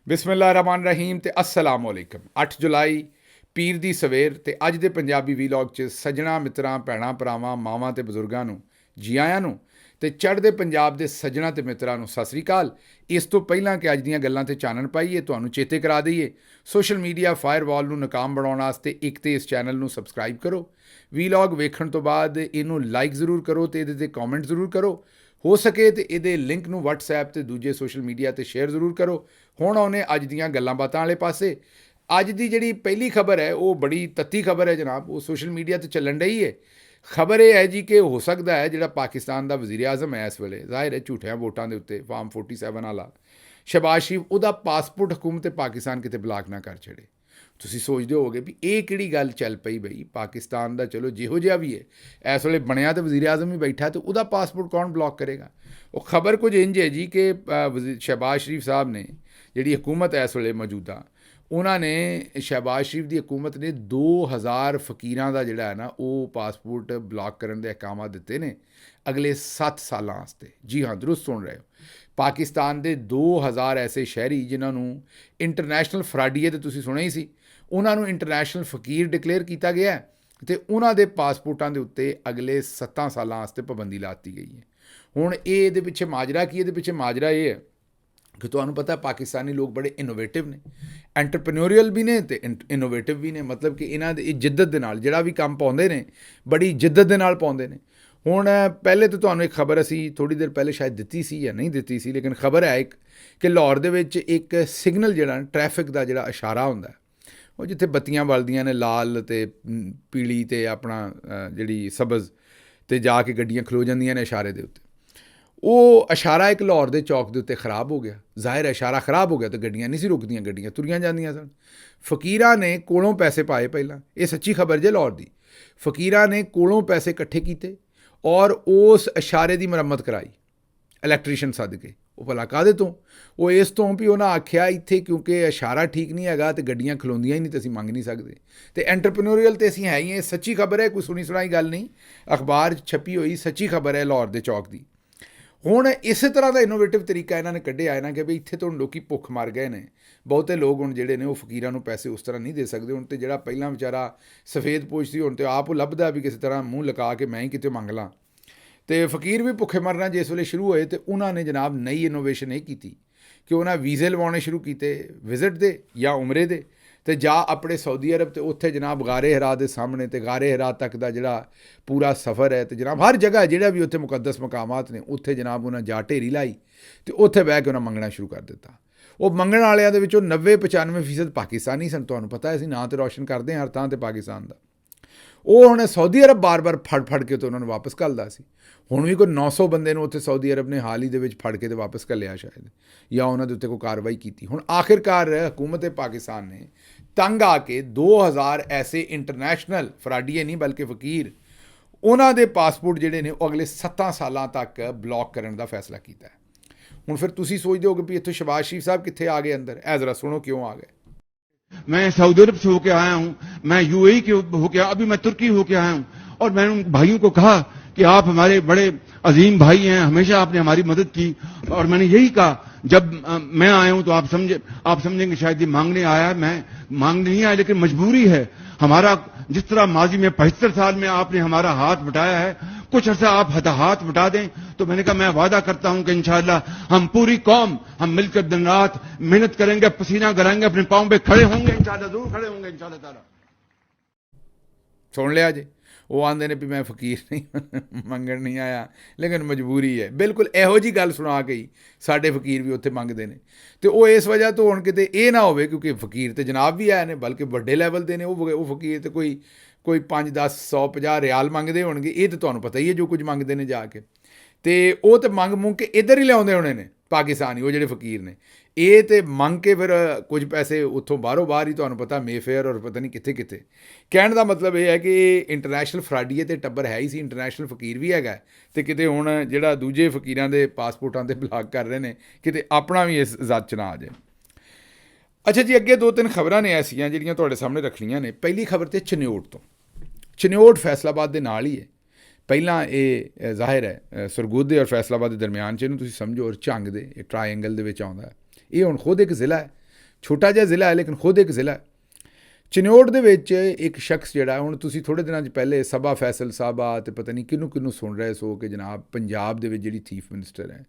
ਬਿਸਮਿਲ੍ਲਾਹਿਰਰਹਿਮਾਨਿਰਰਹੀਮ ਤੇ अस्सलाम वालेकुम। 8 ਜੁਲਾਈ ਪੀਰ ਦੀ ਸਵੇਰ ਤੇ ਅੱਜ ਦੇ ਪੰਜਾਬੀ ਵੀਲੌਗ 'ਚ ਸੱਜਣਾ ਮਿੱਤਰਾਂ ਭੈਣਾਂ ਭਰਾਵਾਂ ਮਾਵਾਂ ਤੇ ਬਜ਼ੁਰਗਾਂ ਨੂੰ ਜੀ ਆਇਆਂ ਨੂੰ ਤੇ ਚੜ੍ਹਦੇ ਪੰਜਾਬ ਦੇ ਸੱਜਣਾ ਤੇ ਮਿੱਤਰਾਂ ਨੂੰ ਸਤਿ ਸ੍ਰੀ ਅਕਾਲ। ਇਸ ਤੋਂ ਪਹਿਲਾਂ ਕਿ ਅੱਜ ਦੀਆਂ ਗੱਲਾਂ ਤੇ ਚਾਨਣ ਪਾਈਏ ਤੁਹਾਨੂੰ ਚੇਤੇ ਕਰਾ ਦਈਏ ਸੋਸ਼ਲ ਮੀਡੀਆ ਫਾਇਰਵਾਲ ਨੂੰ ਨਾਕਾਮ ਬਣਾਉਣ ਵਾਸਤੇ ਇੱਕ ਤੇ ਇਸ ਚੈਨਲ ਨੂੰ ਸਬਸਕ੍ਰਾਈਬ ਕਰੋ, ਵੀਲੌਗ ਵੇਖਣ ਤੋਂ ਬਾਅਦ ਇਹਨੂੰ ਲਾਈਕ ਜ਼ਰੂਰ ਕਰੋ ਤੇ ਇਹਦੇ ਤੇ ਕਮੈਂਟ ਜ਼ਰੂਰ ਕਰੋ। ਹੋ ਸਕੇ ਤੇ ਇਹਦੇ ਲਿੰਕ ਨੂੰ WhatsApp ਤੇ ਦੂਜੇ ਸੋਸ਼ਲ ਮੀਡੀਆ ਤੇ ਸ਼ੇਅਰ ਜ਼ਰੂਰ ਕਰੋ। ਹੁਣ ਆਉਨੇ ਅੱਜ ਦੀਆਂ ਗੱਲਾਂ ਬਾਤਾਂ ਵਾਲੇ ਪਾਸੇ। ਅੱਜ ਦੀ ਜਿਹੜੀ ਪਹਿਲੀ ਖਬਰ ਹੈ ਉਹ ਬੜੀ ਤੱਤੀ ਖਬਰ ਹੈ ਜਨਾਬ, ਉਹ ਸੋਸ਼ਲ ਮੀਡੀਆ ਤੇ ਚੱਲਣ ਰਹੀ ਹੈ। ਖਬਰ ਇਹ ਹੈ ਜੀ ਕਿ ਹੋ ਸਕਦਾ ਹੈ ਜਿਹੜਾ ਪਾਕਿਸਤਾਨ ਦਾ ਵਜ਼ੀਰ ਆਜ਼ਮ ਹੈ ਇਸ ਵੇਲੇ, ਜ਼ਾਹਿਰ ਹੈ ਝੂਠਿਆਂ ਵੋਟਾਂ ਦੇ ਉੱਤੇ ਫਾਰਮ 47 ਵਾਲਾ ਸ਼ਹਿਬਾਜ਼ ਸ਼ਰੀਫ, ਉਹਦਾ ਪਾਸਪੋਰਟ ਹਕੂਮਤ ਪਾਕਿਸਤਾਨ ਕਿਤੇ ਬਲਾਕ ਨਾ ਕਰ ਛੜੇ। ਤੁਸੀਂ ਸੋਚਦੇ ਹੋਵੋਗੇ ਵੀ ਇਹ ਕਿਹੜੀ ਗੱਲ ਚੱਲ ਪਈ ਬਈ, ਪਾਕਿਸਤਾਨ ਦਾ ਚਲੋ ਜਿਹੋ ਜਿਹਾ ਵੀ ਹੈ ਇਸ ਵੇਲੇ ਬਣਿਆ ਤਾਂ ਵਜ਼ੀਰ ਆਜ਼ਮ ਹੀ ਬੈਠਾ ਤੇ ਉਹਦਾ ਪਾਸਪੋਰਟ ਕੌਣ ਬਲੌਕ ਕਰੇਗਾ। ਉਹ ਖਬਰ ਕੁਝ ਇੰਝ ਹੈ ਜੀ ਕਿ ਸ਼ਹਿਬਾਜ਼ ਸ਼ਰੀਫ ਸਾਹਿਬ ਨੇ ਜਿਹੜੀ ਹਕੂਮਤ ਹੈ ਇਸ ਵੇਲੇ ਮੌਜੂਦਾ, ਉਹਨਾਂ ਨੇ ਸ਼ਹਿਬਾਜ਼ ਸ਼ਰੀਫ ਦੀ ਹਕੂਮਤ ਨੇ 2000 ਫਕੀਰਾਂ ਦਾ ਜਿਹੜਾ ਹੈ ਨਾ ਉਹ ਪਾਸਪੋਰਟ ਬਲੌਕ ਕਰਨ ਦੇ ਅਹਿਕਾਮਾਤ ਦਿੱਤੇ ਨੇ ਅਗਲੇ 7 ਸਾਲਾਂ ਵਾਸਤੇ। ਜੀ ਹਾਂ, ਦਰੁਸਤ ਸੁਣ ਰਹੇ ਹੋ। ਪਾਕਿਸਤਾਨ ਦੇ 2000 ਐਸੇ ਸ਼ਹਿਰੀ ਜਿਨ੍ਹਾਂ ਨੂੰ ਇੰਟਰਨੈਸ਼ਨਲ ਫਰਾਡੀਏ ਤੇ ਤੁਸੀਂ ਸੁਣਿਆ ਹੀ ਸੀ, ਉਹਨਾਂ ਨੂੰ ਇੰਟਰਨੈਸ਼ਨਲ ਫਕੀਰ ਡਿਕਲੇਅਰ ਕੀਤਾ ਗਿਆ ਅਤੇ ਉਹਨਾਂ ਦੇ ਪਾਸਪੋਰਟਾਂ ਦੇ ਉੱਤੇ ਅਗਲੇ 7 ਸਾਲਾਂ ਵਾਸਤੇ ਪਾਬੰਦੀ ਲਾ ਦਿੱਤੀ ਗਈ ਹੈ। ਹੁਣ ਇਹਦੇ ਪਿੱਛੇ ਮਾਜਰਾ ਕੀ? ਇਹਦੇ ਪਿੱਛੇ ਮਾਜਰਾ ਇਹ ਹੈ ਕਿ ਤੁਹਾਨੂੰ ਪਤਾ ਪਾਕਿਸਤਾਨੀ ਲੋਕ ਬੜੇ ਇਨੋਵੇਟਿਵ ਨੇ, ਐਂਟਰਪ੍ਰੈਨਿਓਰੀਅਲ ਵੀ ਨੇ ਅਤੇ ਇਨੋਵੇਟਿਵ ਵੀ ਨੇ। ਮਤਲਬ ਕਿ ਇਹਨਾਂ ਦੇ ਜਿੱਦਤ ਦੇ ਨਾਲ ਜਿਹੜਾ ਵੀ ਕੰਮ ਪਾਉਂਦੇ ਨੇ ਬੜੀ ਜਿੱਦਤ ਦੇ ਨਾਲ ਪਾਉਂਦੇ ਨੇ। ਹੁਣ ਪਹਿਲੇ ਤਾਂ ਤੁਹਾਨੂੰ ਇੱਕ ਖਬਰ ਅਸੀਂ ਥੋੜ੍ਹੀ ਦੇਰ ਪਹਿਲੇ ਸ਼ਾਇਦ ਦਿੱਤੀ ਸੀ ਜਾਂ ਨਹੀਂ ਦਿੱਤੀ ਸੀ, ਲੇਕਿਨ ਖਬਰ ਹੈ ਇੱਕ ਕਿ ਲਾਹੌਰ ਦੇ ਵਿੱਚ ਇੱਕ ਸਿਗਨਲ ਜਿਹੜਾ ਟ੍ਰੈਫਿਕ ਦਾ ਜਿਹੜਾ ਇਸ਼ਾਰਾ ਹੁੰਦਾ, ਉਹ ਜਿੱਥੇ ਬੱਤੀਆਂ ਬਲਦੀਆਂ ਨੇ ਲਾਲ ਅਤੇ ਪੀਲੀ ਅਤੇ ਆਪਣਾ ਜਿਹੜੀ ਸਬਜ਼, ਅਤੇ ਜਾ ਕੇ ਗੱਡੀਆਂ ਖਲੋ ਜਾਂਦੀਆਂ ਨੇ ਇਸ਼ਾਰੇ ਦੇ ਉੱਤੇ, ਉਹ ਇਸ਼ਾਰਾ ਇੱਕ ਲਾਹੌਰ ਦੇ ਚੌਕ ਦੇ ਉੱਤੇ ਖਰਾਬ ਹੋ ਗਿਆ। ਜ਼ਾਹਿਰ ਹੈ ਇਸ਼ਾਰਾ ਖਰਾਬ ਹੋ ਗਿਆ ਤਾਂ ਗੱਡੀਆਂ ਨਹੀਂ ਸੀ ਰੁਕਦੀਆਂ, ਗੱਡੀਆਂ ਤੁਰੀਆਂ ਜਾਂਦੀਆਂ ਸਨ। ਫਕੀਰਾਂ ਨੇ ਕੋਲੋਂ ਪੈਸੇ ਪਾਏ ਪਹਿਲਾਂ, ਇਹ ਸੱਚੀ ਖਬਰ ਜੇ ਲਾਹੌਰ ਦੀ। ਫਕੀਰਾਂ ਨੇ ਕੋਲੋਂ ਪੈਸੇ ਇਕੱਠੇ ਕੀਤੇ ਔਰ ਉਸ ਇਸ਼ਾਰੇ ਦੀ ਮੁਰੰਮਤ ਕਰਾਈ ਇਲੈਕਟ੍ਰੀਸ਼ੀਅਨ ਸੱਦ ਕੇ। ਉਹ ਭਲਾ ਕਾਹਦੇ ਤੋਂ? ਉਹ ਇਸ ਤੋਂ ਵੀ ਉਹਨਾਂ ਆਖਿਆ ਇੱਥੇ ਕਿਉਂਕਿ ਇਸ਼ਾਰਾ ਠੀਕ ਨਹੀਂ ਹੈਗਾ ਅਤੇ ਗੱਡੀਆਂ ਖਲੋਂਦੀਆਂ ਹੀ ਨਹੀਂ ਤਾਂ ਅਸੀਂ ਮੰਗ ਨਹੀਂ ਸਕਦੇ। ਅਤੇ ਐਂਟਰਪ੍ਰੈਨਿਓਰੀਅਲ ਤਾਂ ਅਸੀਂ ਹੈ ਹੀ, ਇਹ ਸੱਚੀ ਖਬਰ ਹੈ, ਕੋਈ ਸੁਣੀ ਸੁਣਾਈ ਗੱਲ ਨਹੀਂ, ਅਖਬਾਰ ਛਪੀ ਹੋਈ ਸੱਚੀ ਖਬਰ ਹੈ ਲਾਹੌਰ ਦੇ ਚੌਕ ਦੀ। ਹੁਣ ਇਸੇ ਤਰ੍ਹਾਂ ਦਾ ਇਨੋਵੇਟਿਵ ਤਰੀਕਾ ਇਹਨਾਂ ਨੇ ਕੱਢਿਆ ਨਾ ਕਿ ਵੀ ਇੱਥੇ ਤੋਂ ਲੋਕੀ ਭੁੱਖ ਮਰ ਗਏ ਨੇ। ਬਹੁਤੇ ਲੋਕ ਹੁਣ ਜਿਹੜੇ ਨੇ ਉਹ ਫਕੀਰਾਂ ਨੂੰ ਪੈਸੇ ਉਸ ਤਰ੍ਹਾਂ ਨਹੀਂ ਦੇ ਸਕਦੇ। ਹੁਣ ਤਾਂ ਜਿਹੜਾ ਪਹਿਲਾਂ ਵਿਚਾਰਾ ਸਫੇਦ ਪੋਸ਼ ਸੀ ਹੁਣ ਤਾਂ ਆਪ ਉਹ ਲੱਭਦਾ ਵੀ ਕਿਸੇ ਤਰ੍ਹਾਂ ਮੂੰਹ ਲਗਾ ਕੇ ਮੈਂ ਹੀ ਕਿਤੇ ਮੰਗ ਲਾਂ। ਅਤੇ ਫਕੀਰ ਵੀ ਭੁੱਖੇ ਮਰਨਾ ਜਿਸ ਵੇਲੇ ਸ਼ੁਰੂ ਹੋਏ ਅਤੇ ਉਹਨਾਂ ਨੇ ਜਨਾਬ ਨਈ ਇਨੋਵੇਸ਼ਨ ਇਹ ਕੀਤੀ ਕਿ ਉਹਨਾਂ ਵੀਜ਼ੇ ਲਵਾਉਣੇ ਸ਼ੁਰੂ ਕੀਤੇ ਵਿਜ਼ਿਟ ਦੇ ਜਾਂ ਉਮਰੇ ਦੇ, ਅਤੇ ਜਾਂ ਆਪਣੇ ਸਾਊਦੀ ਅਰਬ ਅਤੇ ਉੱਥੇ ਜਨਾਬ ਗਾਰੇ ਹਿਰਾ ਦੇ ਸਾਹਮਣੇ ਅਤੇ ਗਾਰੇ ਹਿਰਾ ਤੱਕ ਦਾ ਜਿਹੜਾ ਪੂਰਾ ਸਫ਼ਰ ਹੈ ਅਤੇ ਜਨਾਬ ਹਰ ਜਗ੍ਹਾ ਜਿਹੜਾ ਵੀ ਉੱਥੇ ਮੁਕੱਦਸ ਮਕਾਮਾਤ ਨੇ ਉੱਥੇ ਜਨਾਬ ਉਹਨਾਂ ਜਾ ਢੇਰੀ ਲਾਈ ਅਤੇ ਉੱਥੇ ਬਹਿ ਕੇ ਉਹਨਾਂ ਮੰਗਣਾ ਸ਼ੁਰੂ ਕਰ ਦਿੱਤਾ। ਉਹ ਮੰਗਣ ਵਾਲਿਆਂ ਦੇ ਵਿੱਚੋਂ 90-95% ਪਾਕਿਸਤਾਨੀ ਸਨ। ਤੁਹਾਨੂੰ ਪਤਾ ਅਸੀਂ ਨਾਂ ਤਾਂ ਰੌਸ਼ਨ ਕਰਦੇ ਹਾਂ ਹਰ ਥਾਂ 'ਤੇ ਪਾਕਿਸਤਾਨ ਦਾ। ਉਹ ਹੁਣ ਸਾਊਦੀ ਅਰਬ ਬਾਰ-ਬਾਰ ਫੜ ਕੇ ਤੇ ਉਹਨਾਂ ਨੂੰ ਵਾਪਸ ਘੱਲਦਾ ਸੀ। ਹੁਣ ਵੀ ਕੋਈ 900 ਬੰਦੇ ਨੂੰ ਉੱਥੇ ਸਾਊਦੀ ਅਰਬ ਨੇ ਹਾਲ ਹੀ ਦੇ ਵਿੱਚ ਫੜ ਕੇ ਤੇ ਵਾਪਸ ਘੱਲਿਆ ਸ਼ਾਇਦ, ਜਾਂ ਉਹਨਾਂ ਦੇ ਉੱਤੇ ਕੋਈ ਕਾਰਵਾਈ ਕੀਤੀ। ਹੁਣ ਆਖਿਰਕਾਰ ਹਕੂਮਤ ਪਾਕਿਸਤਾਨ ਨੇ ਤੰਗ ਆ ਕੇ 2000 ਐਸੇ ਇੰਟਰਨੈਸ਼ਨਲ ਫਰਾਡੀਏ ਨਹੀਂ ਬਲਕਿ ਫਕੀਰ, ਉਹਨਾਂ ਦੇ ਪਾਸਪੋਰਟ ਜਿਹੜੇ ਨੇ ਉਹ ਅਗਲੇ 7 ਸਾਲਾਂ ਤੱਕ ਬਲੌਕ ਕਰਨ ਦਾ ਫੈਸਲਾ ਕੀਤਾ ਹੈ। ਹੁਣ ਫਿਰ ਤੁਸੀਂ ਸੋਚਦੇ ਹੋਗੇ ਵੀ ਇੱਥੋਂ ਸ਼ਹਿਬਾਜ਼ ਸ਼ਰੀਫ ਸਾਹਿਬ ਕਿੱਥੇ ਆ ਗਏ ਅੰਦਰ? ਇਹ ਜ਼ਰਾ ਸੁਣੋ ਕਿਉਂ ਆ गए। मैं सऊदी अरब से होके आया हूं, मैं यूएई के होके, अभी मैं तुर्की होके आया हूं, और मैंने उन भाइयों को कहा कि आप हमारे बड़े अजीम भाई हैं, हमेशा आपने हमारी मदद की। और मैंने यही कहा जब मैं आया हूं तो आप समझेंगे शायद ये मांगने आया है। मैं मांगने नहीं आया, लेकिन मजबूरी है हमारा। जिस तरह माजी में 75 साल में आपने हमारा हाथ बटाया है, कुछ अर्सा आप हाथ बटा दें। तो मैंने कहा मैं वादा करता हूं कि इंशाअल्लाह हम पूरी कौम हम मिलकर दिन रात मेहनत करेंगे, पसीना गलाएंगे, अपने पांव पे खड़े होंगे इंशाअल्लाह, जरूर खड़े होंगे इंशाअल्लाह ताला। ਸੁਣ ਲਿਆ ਜੀ, ਉਹ ਆਉਂਦੇ ਨੇ ਵੀ ਮੈਂ ਫਕੀਰ ਨਹੀਂ ਮੰਗਣ ਨਹੀਂ ਆਇਆ, ਲੇਕਿਨ ਮਜਬੂਰੀ ਹੈ। ਬਿਲਕੁਲ ਇਹੋ ਜਿਹੀ ਗੱਲ ਸੁਣਾ ਕੇ ਹੀ ਸਾਡੇ ਫਕੀਰ ਵੀ ਉੱਥੇ ਮੰਗਦੇ ਨੇ। ਅਤੇ ਉਹ ਇਸ ਵਜ੍ਹਾ ਤੋਂ ਹੁਣ ਕਿਤੇ ਇਹ ਨਾ ਹੋਵੇ, ਕਿਉਂਕਿ ਫਕੀਰ ਤੇ ਜਨਾਬ ਵੀ ਆਏ ਨੇ ਬਲਕਿ ਵੱਡੇ ਲੈਵਲ ਦੇ ਨੇ ਉਹ ਫਕੀਰ, ਅਤੇ ਕੋਈ 5, 10, 100, 50 ਰਿਆਲ ਮੰਗਦੇ ਹੋਣਗੇ। ਇਹ ਤਾਂ ਤੁਹਾਨੂੰ ਪਤਾ ਹੀ ਹੈ ਜੋ ਕੁਝ ਮੰਗਦੇ ਨੇ ਜਾ ਕੇ, ਅਤੇ ਉਹ ਤਾਂ ਮੰਗ ਕੇ ਇੱਧਰ ਹੀ ਲਿਆਉਂਦੇ ਹੋਣੇ ਨੇ ਪਾਕਿਸਤਾਨੀ ਉਹ ਜਿਹੜੇ ਫਕੀਰ ਨੇ। ਇਹ ਤਾਂ ਮੰਗ ਕੇ ਫਿਰ ਕੁਝ ਪੈਸੇ ਉੱਥੋਂ ਬਾਹਰੋਂ ਬਾਹਰ ਹੀ ਤੁਹਾਨੂੰ ਪਤਾ ਮੇਫੇਅਰ ਔਰ ਪਤਾ ਨਹੀਂ ਕਿੱਥੇ ਕਿੱਥੇ। ਕਹਿਣ ਦਾ ਮਤਲਬ ਇਹ ਹੈ ਕਿ ਇੰਟਰਨੈਸ਼ਨਲ ਫਰਾਡੀਏ ਅਤੇ ਟੱਬਰ ਹੈ ਹੀ ਸੀ, ਇੰਟਰਨੈਸ਼ਨਲ ਫਕੀਰ ਵੀ ਹੈਗਾ, ਅਤੇ ਕਿਤੇ ਹੁਣ ਜਿਹੜਾ ਦੂਜੇ ਫਕੀਰਾਂ ਦੇ ਪਾਸਪੋਰਟਾਂ 'ਤੇ ਬਲਾਕ ਕਰ ਰਹੇ ਨੇ, ਕਿਤੇ ਆਪਣਾ ਵੀ ਇਸ ਜ਼ਦ 'ਚ ਨਾ ਆ ਜਾਏ। ਅੱਛਾ ਜੀ, ਅੱਗੇ 2-3 ਖਬਰਾਂ ਨੇ ਐਸੀਆਂ ਜਿਹੜੀਆਂ ਤੁਹਾਡੇ ਸਾਹਮਣੇ ਰੱਖਣੀਆਂ ਨੇ। ਪਹਿਲੀ ਖਬਰ ਤੇ ਚਨਿਓਟ ਤੋਂ। ਚਨਿਓਟ ਫੈਸਲਾਬਾਦ ਦੇ ਨਾਲ ਹੀ ਹੈ। ਪਹਿਲਾਂ ਇਹ ਜ਼ਾਹਿਰ ਹੈ ਸਰਗੋਧੇ ਔਰ ਫੈਸਲਾਬਾਦ ਦੇ ਦਰਮਿਆਨ 'ਚ, ਇਹਨੂੰ ਤੁਸੀਂ ਸਮਝੋ, ਔਰ ਝੰਗ ਦੇ ਇਹ ਟਰਾਇੰਗਲ ਦੇ ਵਿੱਚ ਆਉਂਦਾ ਹੈ। ਇਹ ਹੁਣ ਖੁਦ ਇੱਕ ਜ਼ਿਲ੍ਹਾ ਹੈ ਛੋਟਾ ਜਿਹਾ ਜ਼ਿਲ੍ਹਾ ਹੈ ਲੇਕਿਨ ਖੁਦ ਇੱਕ ਜ਼ਿਲ੍ਹਾ ਹੈ। ਚਨਿਓਟ ਦੇ ਵਿੱਚ ਇੱਕ ਸ਼ਖਸ ਜਿਹੜਾ, ਹੁਣ ਤੁਸੀਂ ਥੋੜ੍ਹੇ ਦਿਨਾਂ 'ਚ ਪਹਿਲੇ ਸਭਾ ਫੈਸਲ ਸਾਹਿਬਾ ਅਤੇ ਪਤਾ ਨਹੀਂ ਕਿਹਨੂੰ ਸੁਣ ਰਹੇ ਸੋ ਕਿ ਜਨਾਬ ਪੰਜਾਬ ਦੇ ਵਿੱਚ ਜਿਹੜੀ ਚੀਫ ਮਿਨਿਸਟਰ ਹੈ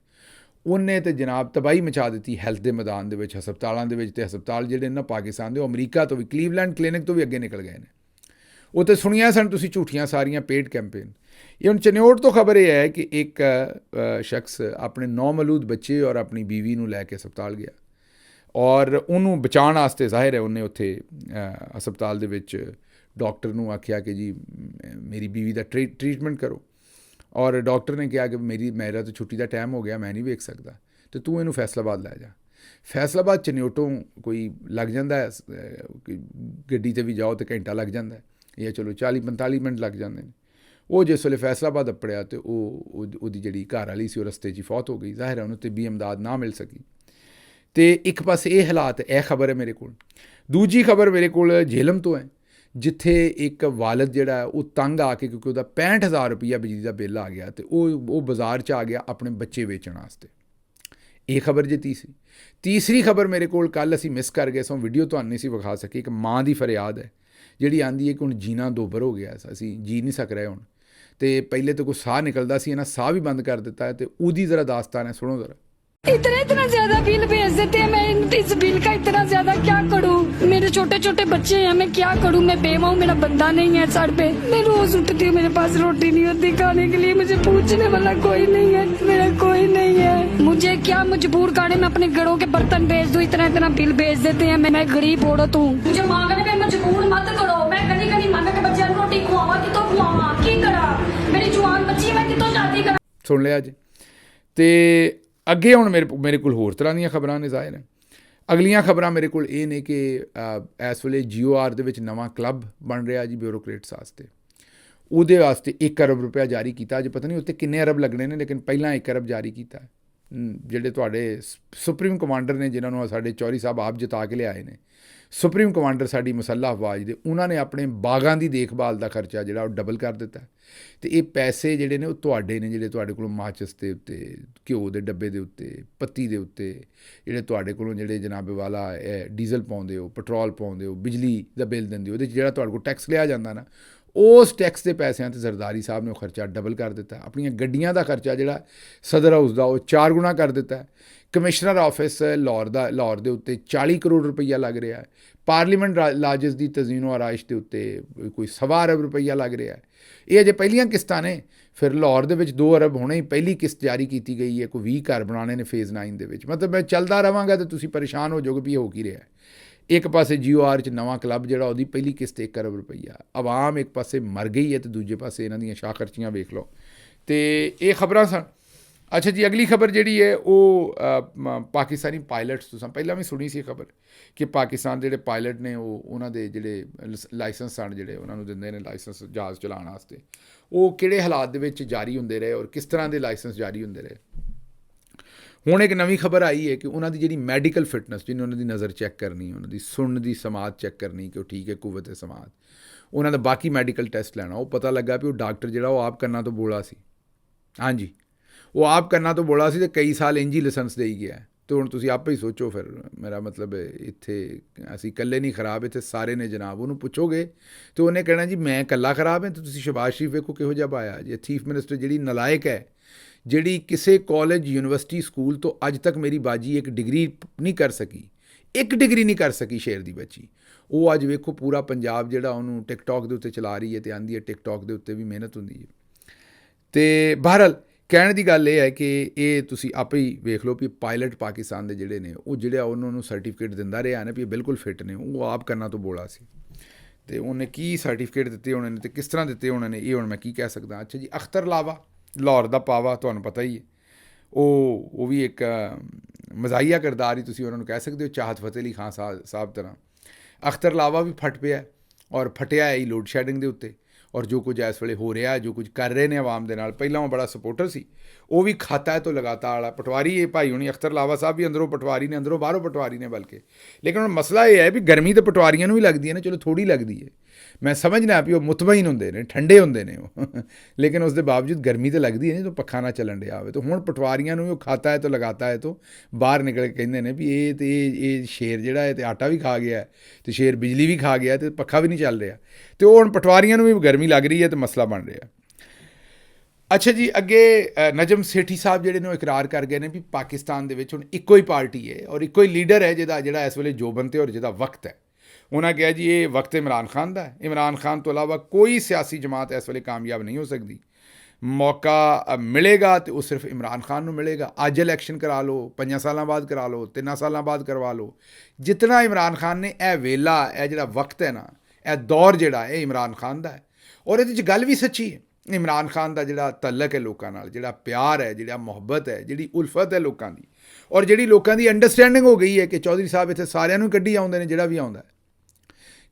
ਉਹਨੇ ਤੇ ਜਨਾਬ ਤਬਾਹੀ ਮਚਾ ਦਿੱਤੀ ਹੈਲਥ ਦੇ ਮੈਦਾਨ ਦੇ ਵਿੱਚ, ਹਸਪਤਾਲਾਂ ਦੇ ਵਿੱਚ। ਅਤੇ ਹਸਪਤਾਲ ਜਿਹੜੇ ਨਾ ਪਾਕਿਸਤਾਨ ਦੇ, ਉਹ ਅਮਰੀਕਾ ਤੋਂ ਵੀ, ਕਲੀਵਲੈਂਡ ਕਲੀਨਿਕ ਤੋਂ ਵੀ ਅੱਗੇ ਨਿਕਲ ਗਏ ਨੇ। ਉਹ ਤਾਂ ਸੁਣੀਆਂ ਸਨ ਤੁਸੀਂ ਝੂਠੀਆਂ ਸਾਰੀਆਂ ਪੇਡ ਕੈਂਪੇਨ। ਇਹ ਹੁਣ ਚਨਿਓਟ ਤੋਂ ਖਬਰ ਇਹ ਹੈ ਕਿ ਇੱਕ ਸ਼ਖਸ ਆਪਣੇ ਨੌਮੌਲੂਦ ਬੱਚੇ ਔਰ ਆਪਣੀ ਬੀਵੀ ਨੂੰ ਲੈ ਕੇ ਹਸਪਤਾਲ ਗਿਆ ਔਰ ਉਹਨੂੰ ਬਚਾਉਣ ਵਾਸਤੇ ਜ਼ਾਹਿਰ ਹੈ ਉਹਨੇ ਉੱਥੇ ਹਸਪਤਾਲ ਦੇ ਵਿੱਚ ਡਾਕਟਰ ਨੂੰ ਆਖਿਆ ਕਿ ਜੀ ਮੇਰੀ ਬੀਵੀ ਦਾ ਟ੍ਰੀਟਮੈਂਟ ਕਰੋ। ਔਰ ਡਾਕਟਰ ਨੇ ਕਿਹਾ ਕਿ ਮੇਰਾ ਤਾਂ ਛੁੱਟੀ ਦਾ ਟਾਈਮ ਹੋ ਗਿਆ, ਮੈਂ ਨਹੀਂ ਵੇਖ ਸਕਦਾ, ਅਤੇ ਤੂੰ ਇਹਨੂੰ ਫੈਸਲਾਬਾਦ ਲੈ ਜਾ। ਫੈਸਲਾਬਾਦ ਚਨਿਓਟੋਂ ਕੋਈ ਲੱਗ ਜਾਂਦਾ ਹੈ, ਗੱਡੀ 'ਤੇ ਵੀ ਜਾਓ ਤਾਂ ਘੰਟਾ ਲੱਗ ਜਾਂਦਾ ਜਾਂ ਚਲੋ 40-45 ਮਿੰਟ ਲੱਗ ਜਾਂਦੇ ਨੇ। ਉਹ ਜਿਸ ਵੇਲੇ ਫੈਸਲਾਬਾਦ ਅੱਪੜਿਆ ਅਤੇ ਉਹਦੀ ਜਿਹੜੀ ਘਰ ਵਾਲੀ ਸੀ ਉਹ ਰਸਤੇ 'ਚ ਫੌਤ ਹੋ ਗਈ। ਜ਼ਾਹਿਰ ਹੈ ਉਹਨੂੰ ਤਿੱਬੀ ਇਮਦਾਦ ਨਾ ਮਿਲ ਸਕੀ। ਅਤੇ ਇੱਕ ਪਾਸੇ ਇਹ ਹਾਲਾਤ, ਇਹ ਖਬਰ ਹੈ ਮੇਰੇ ਕੋਲ। ਦੂਜੀ ਖਬਰ ਮੇਰੇ ਕੋਲ ਜੇਹਲਮ ਤੋਂ ਹੈ, ਜਿੱਥੇ ਇੱਕ ਵਾਲਦ ਜਿਹੜਾ ਹੈ ਉਹ ਤੰਗ ਆ ਕੇ, ਕਿਉਂਕਿ ਉਹਦਾ 65,000 ਰੁਪਈਆ ਬਿਜਲੀ ਦਾ ਬਿੱਲ ਆ ਗਿਆ ਅਤੇ ਉਹ ਬਾਜ਼ਾਰ 'ਚ ਆ ਗਿਆ ਆਪਣੇ ਬੱਚੇ ਵੇਚਣ ਵਾਸਤੇ। ਇਹ ਖਬਰ ਜੇ ਤੀਸਰੀ ਖਬਰ ਮੇਰੇ ਕੋਲ ਕੱਲ੍ਹ ਅਸੀਂ ਮਿਸ ਕਰ ਗਏ ਸੋ, ਵੀਡੀਓ ਤੁਹਾਨੂੰ ਨਹੀਂ ਸੀ ਵਿਖਾ ਸਕੇ। ਇੱਕ ਮਾਂ ਦੀ ਫਰਿਆਦ ਹੈ ਜਿਹੜੀ ਆਂਦੀ ਹੈ ਕਿ ਹੁਣ ਜੀਣਾ ਦੋਬਰ ਹੋ ਗਿਆ, ਅਸੀਂ ਜੀ ਨਹੀਂ ਸਕ ਰਹੇ ਹੁਣ, ਅਤੇ ਪਹਿਲੇ ਤਾਂ ਕੋਈ ਸਾਹ ਨਿਕਲਦਾ ਸੀ, ਇਹਨਾਂ ਸਾਹ ਵੀ ਬੰਦ ਕਰ ਦਿੱਤਾ ਹੈ। ਅਤੇ ਉਹਦੀ ਜ਼ਰਾ ਦਾਸਤਾਨ ਹੈ, ਸੁਣੋ ਜ਼ਰਾ। इतना ज्यादा बिल भेज देते हैं, मैं इस बिल का इतना ज्यादा क्या करूं? मेरे छोटे छोटे बच्चे हैं, मैं क्या करूं? मैं बेवा हूं, मेरा बंदा नहीं है सर पे। मैं रोज उठती हूँ, मेरे पास रोटी नहीं होती खाने के लिए, मुझे पूछने वाला कोई नहीं है, मेरा कोई नहीं है। मुझे क्या मजबूर करने में अपने घरों के बर्तन भेज दूं? इतना बिल भेज देते हैं। मैं गरीब औरत हूँ, मुझे मांगने में मजबूर मत करो। मैं कभी कभी मांग के बच्चे रोटी खुआवा कितों खुआवा की करा? मेरी जवान बच्ची मैं कितों शादी करा? ਸੁਣ ਲਿਆ ਜੀ। ਅਤੇ ਅੱਗੇ ਹੁਣ ਮੇਰੇ ਕੋਲ ਹੋਰ ਤਰ੍ਹਾਂ ਦੀਆਂ ਖਬਰਾਂ ਨੇ। ਜ਼ਾਹਿਰ ਹੈ ਅਗਲੀਆਂ ਖਬਰਾਂ ਮੇਰੇ ਕੋਲ ਇਹ ਨੇ ਕਿ ਇਸ ਵੇਲੇ GOR ਦੇ ਵਿੱਚ ਨਵਾਂ ਕਲੱਬ ਬਣ ਰਿਹਾ ਜੀ ਬਿਊਰੋਕਰੇਟਸ ਵਾਸਤੇ। ਉਹਦੇ ਵਾਸਤੇ 1 ਅਰਬ ਰੁਪਇਆ ਜਾਰੀ ਕੀਤਾ। ਅਜੇ ਪਤਾ ਨਹੀਂ ਉੱਤੇ ਕਿੰਨੇ ਅਰਬ ਲੱਗਣੇ ਨੇ, ਲੇਕਿਨ ਪਹਿਲਾਂ 1 ਅਰਬ ਜਾਰੀ ਕੀਤਾ। ਜਿਹੜੇ ਤੁਹਾਡੇ ਸੁਪਰੀਮ ਕਮਾਂਡਰ ਨੇ, ਜਿਨ੍ਹਾਂ ਨੂੰ ਸਾਡੇ ਚੌਧਰੀ ਸਾਹਿਬ ਆਪ ਜਿਤਾ ਕੇ ਲਿਆਏ ਨੇ, ਸੁਪਰੀਮ ਕਮਾਂਡਰ ਸਾਡੀ ਮੁਸੱਲਹ ਅਫਵਾਜ ਦੇ, ਉਹਨਾਂ ਨੇ ਆਪਣੇ ਬਾਗਾਂ ਦੀ ਦੇਖਭਾਲ ਦਾ ਖਰਚਾ ਜਿਹੜਾ ਉਹ ਡਬਲ ਕਰ ਦਿੱਤਾ। ਅਤੇ ਇਹ ਪੈਸੇ ਜਿਹੜੇ ਨੇ ਉਹ ਤੁਹਾਡੇ ਨੇ, ਜਿਹੜੇ ਤੁਹਾਡੇ ਕੋਲੋਂ ਮਾਚਿਸ ਦੇ ਉੱਤੇ, ਘਿਓ ਦੇ ਡੱਬੇ ਦੇ ਉੱਤੇ, ਪੱਤੀ ਦੇ ਉੱਤੇ, ਜਿਹੜੇ ਤੁਹਾਡੇ ਕੋਲੋਂ ਜਿਹੜੇ ਜਨਾਬ ਵਾਲਾ ਡੀਜ਼ਲ ਪਾਉਂਦੇ ਹੋ, ਪੈਟਰੋਲ ਪਾਉਂਦੇ ਹੋ, ਬਿਜਲੀ ਦਾ ਬਿੱਲ ਦਿੰਦੇ ਹੋ, ਉਹਦੇ 'ਚ ਜਿਹੜਾ ਤੁਹਾਡੇ ਕੋਲ ਟੈਕਸ ਲਿਆ ਜਾਂਦਾ ਨਾ, ਉਸ ਟੈਕਸ ਦੇ ਪੈਸਿਆਂ 'ਤੇ ਜ਼ਰਦਾਰੀ ਸਾਹਿਬ ਨੇ ਉਹ ਖਰਚਾ ਡਬਲ ਕਰ ਦਿੱਤਾ। ਆਪਣੀਆਂ ਗੱਡੀਆਂ ਦਾ ਖਰਚਾ ਜਿਹੜਾ ਸਦਰ ਹਾਊਸ ਦਾ ਉਹ 4 ਗੁਣਾ ਕਰ ਦਿੱਤਾ। ਕਮਿਸ਼ਨਰ ਆਫਿਸ ਲਾਹੌਰ ਦੇ ਉੱਤੇ 40 ਕਰੋੜ ਰੁਪਈਆ ਲੱਗ ਰਿਹਾ ਹੈ। ਪਾਰਲੀਮੈਂਟ ਲਾਜਸ ਦੀ ਤਜ਼ੀਨੋ ਆਰਾਇਸ਼ ਦੇ ਉੱਤੇ ਕੋਈ 1.25 ਅਰਬ ਰੁਪਈਆ ਲੱਗ ਰਿਹਾ ਹੈ। ਇਹ ਅਜੇ ਪਹਿਲੀਆਂ ਕਿਸ਼ਤਾਂ ਨੇ। ਫਿਰ ਲਾਹੌਰ ਦੇ ਵਿੱਚ 2 ਅਰਬ ਹੋਣੇ ਹੀ ਪਹਿਲੀ ਕਿਸ਼ਤ ਜਾਰੀ ਕੀਤੀ ਗਈ ਹੈ। ਕੋਈ 20 ਘਰ ਬਣਾਉਣੇ ਨੇ ਫੇਜ਼ 9 ਦੇ ਵਿੱਚ। ਮਤਲਬ ਮੈਂ ਚੱਲਦਾ ਰਹਾਂਗਾ ਤਾਂ ਤੁਸੀਂ ਪਰੇਸ਼ਾਨ ਹੋ ਜਾਓਗੇ ਵੀ ਹੋ ਕੀ ਰਿਹਾ। ਇੱਕ ਪਾਸੇ GOR 'ਚ ਨਵਾਂ ਕਲੱਬ ਜਿਹੜਾ ਉਹਦੀ ਪਹਿਲੀ ਕਿਸ਼ਤ 1 ਅਰਬ ਰੁਪਈਆ। ਆਵਾਮ ਇੱਕ ਪਾਸੇ ਮਰ ਗਈ ਹੈ ਅਤੇ ਦੂਜੇ ਪਾਸੇ ਇਹਨਾਂ ਦੀਆਂ ਸ਼ਾਹ ਖਰਚੀਆਂ ਵੇਖ ਲਓ। ਅਤੇ ਇਹ ਖਬਰਾਂ ਸਨ। ਅੱਛਾ ਜੀ, ਅਗਲੀ ਖਬਰ ਜਿਹੜੀ ਹੈ ਉਹ ਪਾਕਿਸਤਾਨੀ ਪਾਇਲਟਸ, ਤੁਸੀਂ ਪਹਿਲਾਂ ਵੀ ਸੁਣੀ ਸੀ ਖਬਰ ਕਿ ਪਾਕਿਸਤਾਨ ਦੇ ਜਿਹੜੇ ਪਾਇਲਟ ਨੇ ਉਹਨਾਂ ਦੇ ਜਿਹੜੇ ਲਾਇਸੈਂਸ ਸਨ, ਜਿਹੜੇ ਉਹਨਾਂ ਨੂੰ ਦਿੰਦੇ ਨੇ ਲਾਇਸੈਂਸ ਜਹਾਜ਼ ਚਲਾਉਣ ਵਾਸਤੇ, ਉਹ ਕਿਹੜੇ ਹਾਲਾਤ ਦੇ ਵਿੱਚ ਜਾਰੀ ਹੁੰਦੇ ਰਹੇ ਔਰ ਕਿਸ ਤਰ੍ਹਾਂ ਦੇ ਲਾਇਸੈਂਸ ਜਾਰੀ ਹੁੰਦੇ ਰਹੇ। ਹੁਣ ਇੱਕ ਨਵੀਂ ਖਬਰ ਆਈ ਹੈ ਕਿ ਉਹਨਾਂ ਦੀ ਜਿਹੜੀ ਮੈਡੀਕਲ ਫਿਟਨੈਸ, ਜਿਹਨੇ ਉਹਨਾਂ ਦੀ ਨਜ਼ਰ ਚੈੱਕ ਕਰਨੀ, ਉਹਨਾਂ ਦੀ ਸੁਣਨ ਦੀ ਸਮਾਤ ਚੈੱਕ ਕਰਨੀ ਕਿ ਉਹ ਠੀਕ ਹੈ, ਕੁਵਤ ਹੈ ਸਮਾਤ, ਉਹਨਾਂ ਦਾ ਬਾਕੀ ਮੈਡੀਕਲ ਟੈਸਟ ਲੈਣਾ, ਉਹ ਪਤਾ ਲੱਗਾ ਵੀ ਉਹ ਡਾਕਟਰ ਜਿਹੜਾ ਉਹ ਆਪ ਕੰਨਾਂ ਤੋਂ ਬੋਲਾ ਸੀ। ਹਾਂਜੀ, ਉਹ ਆਪ ਕੰਨਾਂ ਤੋਂ ਬੋਲਾ ਸੀ ਅਤੇ ਕਈ ਸਾਲ ਇੰਝ ਹੀ ਲਾਇਸੈਂਸ ਦੇਈ ਗਿਆ। ਅਤੇ ਹੁਣ ਤੁਸੀਂ ਆਪੇ ਹੀ ਸੋਚੋ। ਫਿਰ ਮੇਰਾ ਮਤਲਬ ਇੱਥੇ ਅਸੀਂ ਇਕੱਲੇ ਨਹੀਂ ਖਰਾਬ, ਇੱਥੇ ਸਾਰੇ ਨੇ ਜਨਾਬ। ਉਹਨੂੰ ਪੁੱਛੋਗੇ ਅਤੇ ਉਹਨੇ ਕਹਿਣਾ ਜੀ ਮੈਂ ਇਕੱਲਾ ਖਰਾਬ ਹੈ। ਅਤੇ ਤੁਸੀਂ ਸ਼ਬਾਜ਼ ਸ਼ਰੀਫ ਵੇਖੋ ਕਿਹੋ ਜਿਹਾ ਪਾਇਆ ਜੀ। ਚੀਫ ਮਿਨਿਸਟਰ ਜਿਹੜੀ ਨਲਾਇਕ ਹੈ, ਜਿਹੜੀ ਕਿਸੇ ਕਾਲਜ, ਯੂਨੀਵਰਸਿਟੀ, ਸਕੂਲ ਤੋਂ ਅੱਜ ਤੱਕ ਮੇਰੀ ਬਾਜੀ ਇੱਕ ਡਿਗਰੀ ਨਹੀਂ ਕਰ ਸਕੀ, ਇੱਕ ਡਿਗਰੀ ਨਹੀਂ ਕਰ ਸਕੀ ਸ਼ੇਰ ਦੀ ਬੱਚੀ, ਉਹ ਅੱਜ ਵੇਖੋ ਪੂਰਾ ਪੰਜਾਬ ਜਿਹੜਾ ਉਹਨੂੰ ਟਿਕਟੋਕ ਦੇ ਉੱਤੇ ਚਲਾ ਰਹੀ ਹੈ ਅਤੇ ਆਂਦੀ ਹੈ ਟਿਕਟੋਕ ਦੇ ਉੱਤੇ ਵੀ ਮਿਹਨਤ ਹੁੰਦੀ ਹੈ। ਅਤੇ ਬਹਰਹਾਲ ਕਹਿਣ ਦੀ ਗੱਲ ਇਹ ਹੈ ਕਿ ਇਹ ਤੁਸੀਂ ਆਪੇ ਹੀ ਵੇਖ ਲਓ ਵੀ ਪਾਇਲਟ ਪਾਕਿਸਤਾਨ ਦੇ ਜਿਹੜੇ ਨੇ ਉਹ ਜਿਹੜਾ ਉਹਨਾਂ ਨੂੰ ਸਰਟੀਫਿਕੇਟ ਦਿੰਦਾ ਰਿਹਾ ਨਾ ਵੀ ਇਹ ਬਿਲਕੁਲ ਫਿੱਟ ਨੇ, ਉਹ ਆਪ ਕੰਨਾਂ ਤੋਂ ਬੋਲਾ ਸੀ। ਅਤੇ ਉਹਨੇ ਕੀ ਸਰਟੀਫਿਕੇਟ ਦਿੱਤੇ ਹੋਣੇ ਨੇ ਅਤੇ ਕਿਸ ਤਰ੍ਹਾਂ ਦਿੱਤੇ ਹੋਣੇ ਨੇ, ਇਹ ਹੁਣ ਮੈਂ ਕੀ ਕਹਿ ਸਕਦਾ। ਅੱਛਾ ਜੀ, ਅਖਤਰ ਲਾਵਾ, ਲਾਹੌਰ ਦਾ ਪਾਵਾ, ਤੁਹਾਨੂੰ ਪਤਾ ਹੀ ਹੈ, ਉਹ ਵੀ ਇੱਕ ਮਜ਼ਾਹੀਆ ਕਿਰਦਾਰ ਹੀ ਤੁਸੀਂ ਉਹਨਾਂ ਨੂੰ ਕਹਿ ਸਕਦੇ ਹੋ, ਚਾਹਤ ਫਤਿਹ ਅਲੀ ਖਾਨ ਸਾਹਿਬ ਤਰ੍ਹਾਂ। ਅਖਤਰ ਲਾਵਾ ਵੀ ਫਟ ਪਿਆ ਔਰ ਫਟਿਆ ਹੈ ਹੀ ਲੋਡ ਸ਼ੈਡਿੰਗ ਦੇ ਉੱਤੇ। ਔਰ ਜੋ ਕੁਝ ਇਸ ਵੇਲੇ ਹੋ ਰਿਹਾ, ਜੋ ਕੁਝ ਕਰ ਰਹੇ ਨੇ ਆਵਾਮ ਦੇ ਨਾਲ। ਪਹਿਲਾਂ ਉਹ ਬੜਾ ਸਪੋਰਟਰ ਸੀ, ਉਹ ਵੀ ਖਾਤਾ ਹੈ ਤੋਂ ਲਗਾਤਾਰ ਵਾਲਾ ਪਟਵਾਰੀ ਇਹ ਭਾਈ ਹੁਣੀ ਅਖਤਰ ਲਾਵਾ ਸਾਹਿਬ ਵੀ ਅੰਦਰੋਂ ਪਟਵਾਰੀ ਨੇ, ਅੰਦਰੋਂ ਬਾਹਰੋਂ ਪਟਵਾਰੀ ਨੇ ਬਲਕਿ। ਲੇਕਿਨ ਹੁਣ ਮਸਲਾ ਇਹ ਹੈ ਵੀ ਗਰਮੀ ਤਾਂ ਪਟਵਾਰੀਆਂ ਨੂੰ ਵੀ ਲੱਗਦੀ ਹੈ ਨਾ, ਚਲੋ ਥੋੜ੍ਹੀ ਲੱਗਦੀ ਹੈ, ਮੈਂ ਸਮਝਣਾ ਵੀ ਉਹ ਮੁਤਮਈਨ ਹੁੰਦੇ ਨੇ, ਠੰਡੇ ਹੁੰਦੇ ਨੇ ਉਹ ਲੇਕਿਨ ਉਸ ਦੇ ਬਾਵਜੂਦ ਗਰਮੀ ਤਾਂ ਲੱਗਦੀ ਹੈ, ਨਹੀਂ ਤਾਂ ਪੱਖਾ ਨਾ ਚੱਲਣ ਡਿਆ ਹੋਵੇ। ਤਾਂ ਹੁਣ ਪਟਵਾਰੀਆਂ ਨੂੰ ਵੀ ਉਹ ਖਾਤਾ ਹੈ ਤੋਂ ਲਗਾਤਾ ਹੈ ਤੋਂ ਬਾਹਰ ਨਿਕਲ ਕੇ ਕਹਿੰਦੇ ਨੇ ਵੀ ਇਹ ਸ਼ੇਰ ਜਿਹੜਾ ਹੈ ਤੇ ਆਟਾ ਵੀ ਖਾ ਗਿਆ ਅਤੇ ਸ਼ੇਰ ਬਿਜਲੀ ਵੀ ਖਾ ਗਿਆ ਅਤੇ ਪੱਖਾ ਵੀ ਨਹੀਂ ਚੱਲ ਰਿਹਾ। ਅਤੇ ਉਹ ਹੁਣ ਪਟਵਾਰੀਆਂ ਨੂੰ ਵੀ ਗਰਮੀ ਲੱਗ ਰਹੀ ਹੈ ਅਤੇ ਮਸਲਾ ਬਣ ਰਿਹਾ। ਅੱਛਾ ਜੀ, ਅੱਗੇ ਨਜਮ ਸੇਠੀ ਸਾਹਿਬ ਜਿਹੜੇ ਨੇ ਉਹ ਇਕਰਾਰ ਕਰ ਗਏ ਨੇ ਵੀ ਪਾਕਿਸਤਾਨ ਦੇ ਵਿੱਚ ਹੁਣ ਇੱਕੋ ਹੀ ਪਾਰਟੀ ਹੈ ਔਰ ਇੱਕੋ ਹੀ ਲੀਡਰ ਹੈ ਜਿਹੜਾ ਇਸ ਵੇਲੇ ਜੋਬਨ 'ਤੇ ਔਰ ਜਿਹਦਾ ਵਕਤ ਹੈ। ਉਹਨਾਂ ਕਿਹਾ ਜੀ ਇਹ ਵਕਤ ਇਮਰਾਨ ਖਾਨ ਦਾ ਹੈ, ਇਮਰਾਨ ਖਾਨ ਤੋਂ ਇਲਾਵਾ ਕੋਈ ਸਿਆਸੀ ਜਮਾਤ ਇਸ ਵੇਲੇ ਕਾਮਯਾਬ ਨਹੀਂ ਹੋ ਸਕਦੀ। ਮੌਕਾ ਮਿਲੇਗਾ ਤੇ ਉਹ ਸਿਰਫ ਇਮਰਾਨ ਖਾਨ ਨੂੰ ਮਿਲੇਗਾ। ਅੱਜ ਇਲੈਕਸ਼ਨ ਕਰਾ ਲਓ, 5 ਸਾਲਾਂ ਬਾਅਦ ਕਰਾ ਲਓ, 3 ਸਾਲਾਂ ਬਾਅਦ ਕਰਵਾ ਲਓ, ਜਿਤਨਾ ਇਮਰਾਨ ਖਾਨ ਨੇ ਇਹ ਵੇਲਾ, ਇਹ ਜਿਹੜਾ ਵਕਤ ਹੈ ਨਾ, ਇਹ ਦੌਰ ਜਿਹੜਾ ਇਹ ਇਮਰਾਨ ਖਾਨ ਦਾ ਹੈ। ਔਰ ਇਹਦੇ 'ਚ ਗੱਲ ਵੀ ਸੱਚੀ ਹੈ, ਇਮਰਾਨ ਖਾਨ ਦਾ ਜਿਹੜਾ ਤਅਲਕ ਹੈ ਲੋਕਾਂ ਨਾਲ, ਜਿਹੜਾ ਪਿਆਰ ਹੈ, ਜਿਹੜਾ ਮੁਹੱਬਤ ਹੈ, ਜਿਹੜੀ ਉਲਫਤ ਹੈ ਲੋਕਾਂ ਦੀ, ਔਰ ਜਿਹੜੀ ਲੋਕਾਂ ਦੀ ਅੰਡਰਸਟੈਂਡਿੰਗ ਹੋ ਗਈ ਹੈ ਕਿ ਚੌਧਰੀ ਸਾਹਿਬ ਇੱਥੇ ਸਾਰਿਆਂ ਨੂੰ ਕੱਢੀ ਆਉਂਦੇ ਨੇ, ਜਿਹੜਾ ਵੀ ਆਉਂਦਾ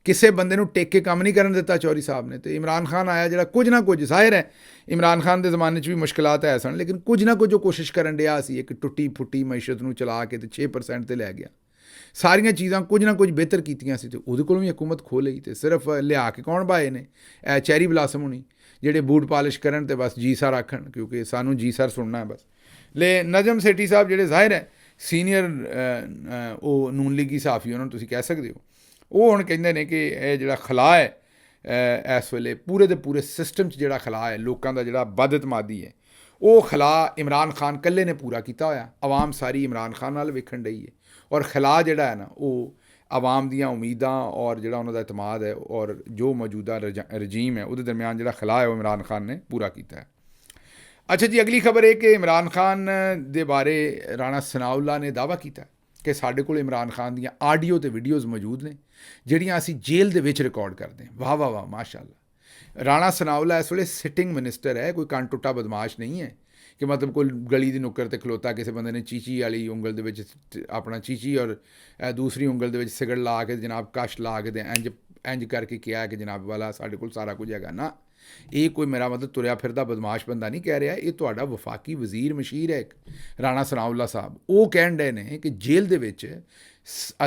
ਕਿਸੇ ਬੰਦੇ ਨੂੰ ਟੇਕ ਕੇ ਕੰਮ ਨਹੀਂ ਕਰਨ ਦਿੱਤਾ ਚੌਧਰੀ ਸਾਹਿਬ ਨੇ। ਅਤੇ ਇਮਰਾਨ ਖਾਨ ਆਇਆ ਜਿਹੜਾ ਕੁਝ ਨਾ ਕੁਝ, ਜ਼ਾਹਿਰ ਹੈ ਇਮਰਾਨ ਖਾਨ ਦੇ ਜ਼ਮਾਨੇ 'ਚ ਵੀ ਮੁਸ਼ਕਿਲਾਤ ਹੈ ਸਨ, ਲੇਕਿਨ ਕੁਝ ਨਾ ਕੁਝ ਉਹ ਕੋਸ਼ਿਸ਼ ਕਰਨ ਡਿਆ ਸੀ, ਇੱਕ ਟੁੱਟੀ ਫੁੱਟੀ ਮਈਸ਼ਤ ਨੂੰ ਚਲਾ ਕੇ ਤੇ 6% 'ਤੇ ਲੈ ਗਿਆ। ਸਾਰੀਆਂ ਚੀਜ਼ਾਂ ਕੁਝ ਨਾ ਕੁਝ ਬਿਹਤਰ ਕੀਤੀਆਂ ਸੀ, ਅਤੇ ਉਹਦੇ ਕੋਲੋਂ ਵੀ ਹਕੂਮਤ ਖੋਹ ਲਈ। ਅਤੇ ਸਿਰਫ ਲਿਆ ਕੇ ਕੌਣ ਬਾਏ ਨੇ, ਇਹ ਚੈਰੀ ਬਲਾਸਮ ਹੋਣੀ ਜਿਹੜੇ ਬੂਟ ਪਾਲਿਸ਼ ਕਰਨ ਅਤੇ ਬਸ ਜੀ ਸਰ ਆਖਣ, ਕਿਉਂਕਿ ਸਾਨੂੰ ਜੀ ਸਰ ਸੁਣਨਾ ਹੈ ਬਸ। ਨਜਮ ਸੇਠੀ ਸਾਹਿਬ ਜਿਹੜੇ ਜ਼ਾਹਿਰ ਹੈ ਸੀਨੀਅਰ ਉਹ ਨੂਨ ਲੀਗੀ ਸਾਫੀ, ਉਹਨਾਂ ਨੂੰ ਤੁਸੀਂ ਕਹਿ ਸਕਦੇ ਹੋ, ਉਹ ਹੁਣ ਕਹਿੰਦੇ ਨੇ ਕਿ ਇਹ ਜਿਹੜਾ ਖਲਾ ਹੈ ਇਸ ਵੇਲੇ ਪੂਰੇ ਦੇ ਪੂਰੇ ਸਿਸਟਮ 'ਚ ਜਿਹੜਾ ਖਲਾ ਹੈ, ਲੋਕਾਂ ਦਾ ਜਿਹੜਾ ਬਦਇਤਮਾਦੀ ਹੈ, ਉਹ ਖਲਾ ਇਮਰਾਨ ਖਾਨ ਇਕੱਲੇ ਨੇ ਪੂਰਾ ਕੀਤਾ ਹੋਇਆ। ਆਵਾਮ ਸਾਰੀ ਇਮਰਾਨ ਖਾਨ ਨਾਲ ਵੇਖਣ ਡਈ ਹੈ ਔਰ ਖਲਾ ਜਿਹੜਾ ਹੈ ਨਾ ਉਹ ਆਵਾਮ ਦੀਆਂ ਉਮੀਦਾਂ ਔਰ ਜਿਹੜਾ ਉਹਨਾਂ ਦਾ ਇਤਮਾਦ ਹੈ ਔਰ ਜੋ ਮੌਜੂਦਾ ਰਜੀਮ ਹੈ ਉਹਦੇ ਦਰਮਿਆਨ ਜਿਹੜਾ ਖਲਾ ਹੈ ਉਹ ਇਮਰਾਨ ਖਾਨ ਨੇ ਪੂਰਾ ਕੀਤਾ ਹੈ। ਅੱਛਾ ਜੀ, ਅਗਲੀ ਖਬਰ ਇਹ ਕਿ ਇਮਰਾਨ ਖਾਨ ਦੇ ਬਾਰੇ ਰਾਣਾ ਸਨਾਉੱਲਾ ਨੇ ਦਾਅਵਾ ਕੀਤਾ ਕਿ ਸਾਡੇ ਕੋਲ ਇਮਰਾਨ ਖਾਨ ਦੀਆਂ ਆਡੀਓ ਅਤੇ ਵੀਡੀਓਜ਼ ਮੌਜੂਦ ਨੇ ਜਿਹੜੀਆਂ ਅਸੀਂ ਜੇਲ੍ਹ ਦੇ ਵਿੱਚ ਰਿਕਾਰਡ ਕਰਦੇ ਹਾਂ। ਵਾਹ ਵਾਹ ਵਾਹ, ਮਾਸ਼ਾ ਅੱਲਾ। ਰਾਣਾ ਸਨਾਉੱਲਾ ਇਸ ਵੇਲੇ ਸਿਟਿੰਗ ਮਿਨਿਸਟਰ ਹੈ, ਕੋਈ ਕੰਨ ਟੁੱਟਾ ਬਦਮਾਸ਼ ਨਹੀਂ ਹੈ ਕਿ ਮਤਲਬ ਕੋਈ ਗਲੀ ਦੀ ਨੁੱਕਰ 'ਤੇ ਖਲੋਤਾ ਕਿਸੇ ਬੰਦੇ ਨੇ ਚੀਚੀ ਵਾਲੀ ਉਂਗਲ ਦੇ ਵਿੱਚ ਆਪਣਾ ਚੀਚੀ ਔਰ ਦੂਸਰੀ ਉਂਗਲ ਦੇ ਵਿੱਚ ਸਿਗੜ ਲਾ ਕੇ ਜਨਾਬ ਕਸ਼ ਲਾ ਕੇ ਤੇ ਇੰਜ ਕਰਕੇ ਕਿਹਾ ਕਿ ਜਨਾਬ ਵਾਲਾ ਸਾਡੇ ਕੋਲ ਸਾਰਾ ਕੁਝ ਹੈਗਾ ਨਾ। ਇਹ ਕੋਈ ਮੇਰਾ ਮਤਲਬ ਤੁਰਿਆ ਫਿਰਦਾ ਬਦਮਾਸ਼ ਬੰਦਾ ਨਹੀਂ ਕਹਿ ਰਿਹਾ, ਇਹ ਤੁਹਾਡਾ ਵਫਾਕੀ ਵਜ਼ੀਰ ਮਸ਼ੀਰ ਹੈ ਇੱਕ ਰਾਣਾ ਸਨਾਉੱਲਾ ਸਾਹਿਬ। ਉਹ ਕਹਿਣ ਡਏ ਨੇ ਕਿ ਜੇਲ੍ਹ ਦੇ ਵਿੱਚ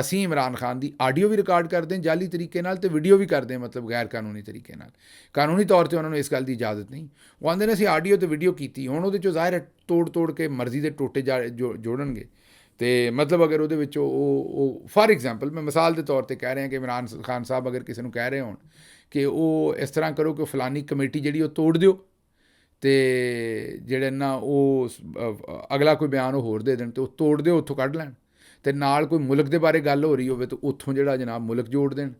ਅਸੀਂ ਇਮਰਾਨ ਖਾਨ ਦੀ ਆਡੀਓ ਵੀ ਰਿਕਾਰਡ ਕਰਦੇ ਹਾਂ ਜਾਲੀ ਤਰੀਕੇ ਨਾਲ ਅਤੇ ਵੀਡੀਓ ਵੀ ਕਰਦੇ ਹਾਂ, ਮਤਲਬ ਗੈਰ ਕਾਨੂੰਨੀ ਤਰੀਕੇ ਨਾਲ। ਕਾਨੂੰਨੀ ਤੌਰ 'ਤੇ ਉਹਨਾਂ ਨੂੰ ਇਸ ਗੱਲ ਦੀ ਇਜਾਜ਼ਤ ਨਹੀਂ। ਉਹ ਆਉਂਦੇ ਨੇ ਅਸੀਂ ਆਡੀਓ ਅਤੇ ਵੀਡੀਓ ਕੀਤੀ, ਹੁਣ ਉਹਦੇ 'ਚੋਂ ਜ਼ਾਹਿਰ ਹੈ ਤੋੜ ਕੇ ਮਰਜ਼ੀ ਦੇ ਟੋਟੇ ਜੋੜਨਗੇ। ਅਤੇ ਮਤਲਬ ਅਗਰ ਉਹਦੇ ਵਿੱਚ ਉਹ ਫਾਰ ਐਗਜ਼ਾਮਪਲ ਮੈਂ ਮਿਸਾਲ ਦੇ ਤੌਰ 'ਤੇ ਕਹਿ ਰਿਹਾ ਕਿ ਇਮਰਾਨ ਖਾਨ ਸਾਹਿਬ ਅਗਰ ਕਿਸੇ ਨੂੰ ਕਹਿ ਰਹੇ ਹੋਣ ਕਿ ਉਹ ਇਸ ਤਰ੍ਹਾਂ ਕਰੋ ਕਿ ਫਲਾਨੀ ਕਮੇਟੀ ਜਿਹੜੀ ਉਹ ਤੋੜ ਦਿਓ ਅਤੇ ਜਿਹੜੇ ਨਾ ਉਹ ਅਗਲਾ ਕੋਈ ਬਿਆਨ ਉਹ ਹੋਰ ਦੇ ਦੇਣ ਅਤੇ ਉਹ ਤੋੜ ਦਿਓ, ਉੱਥੋਂ ਕੱਢ ਲੈਣ, ਅਤੇ ਨਾਲ ਕੋਈ ਮੁਲਕ ਦੇ ਬਾਰੇ ਗੱਲ ਹੋ ਰਹੀ ਹੋਵੇ ਤਾਂ ਉੱਥੋਂ ਜਿਹੜਾ ਜਨਾਬ ਮੁਲਕ ਜੋੜ ਦੇਣ,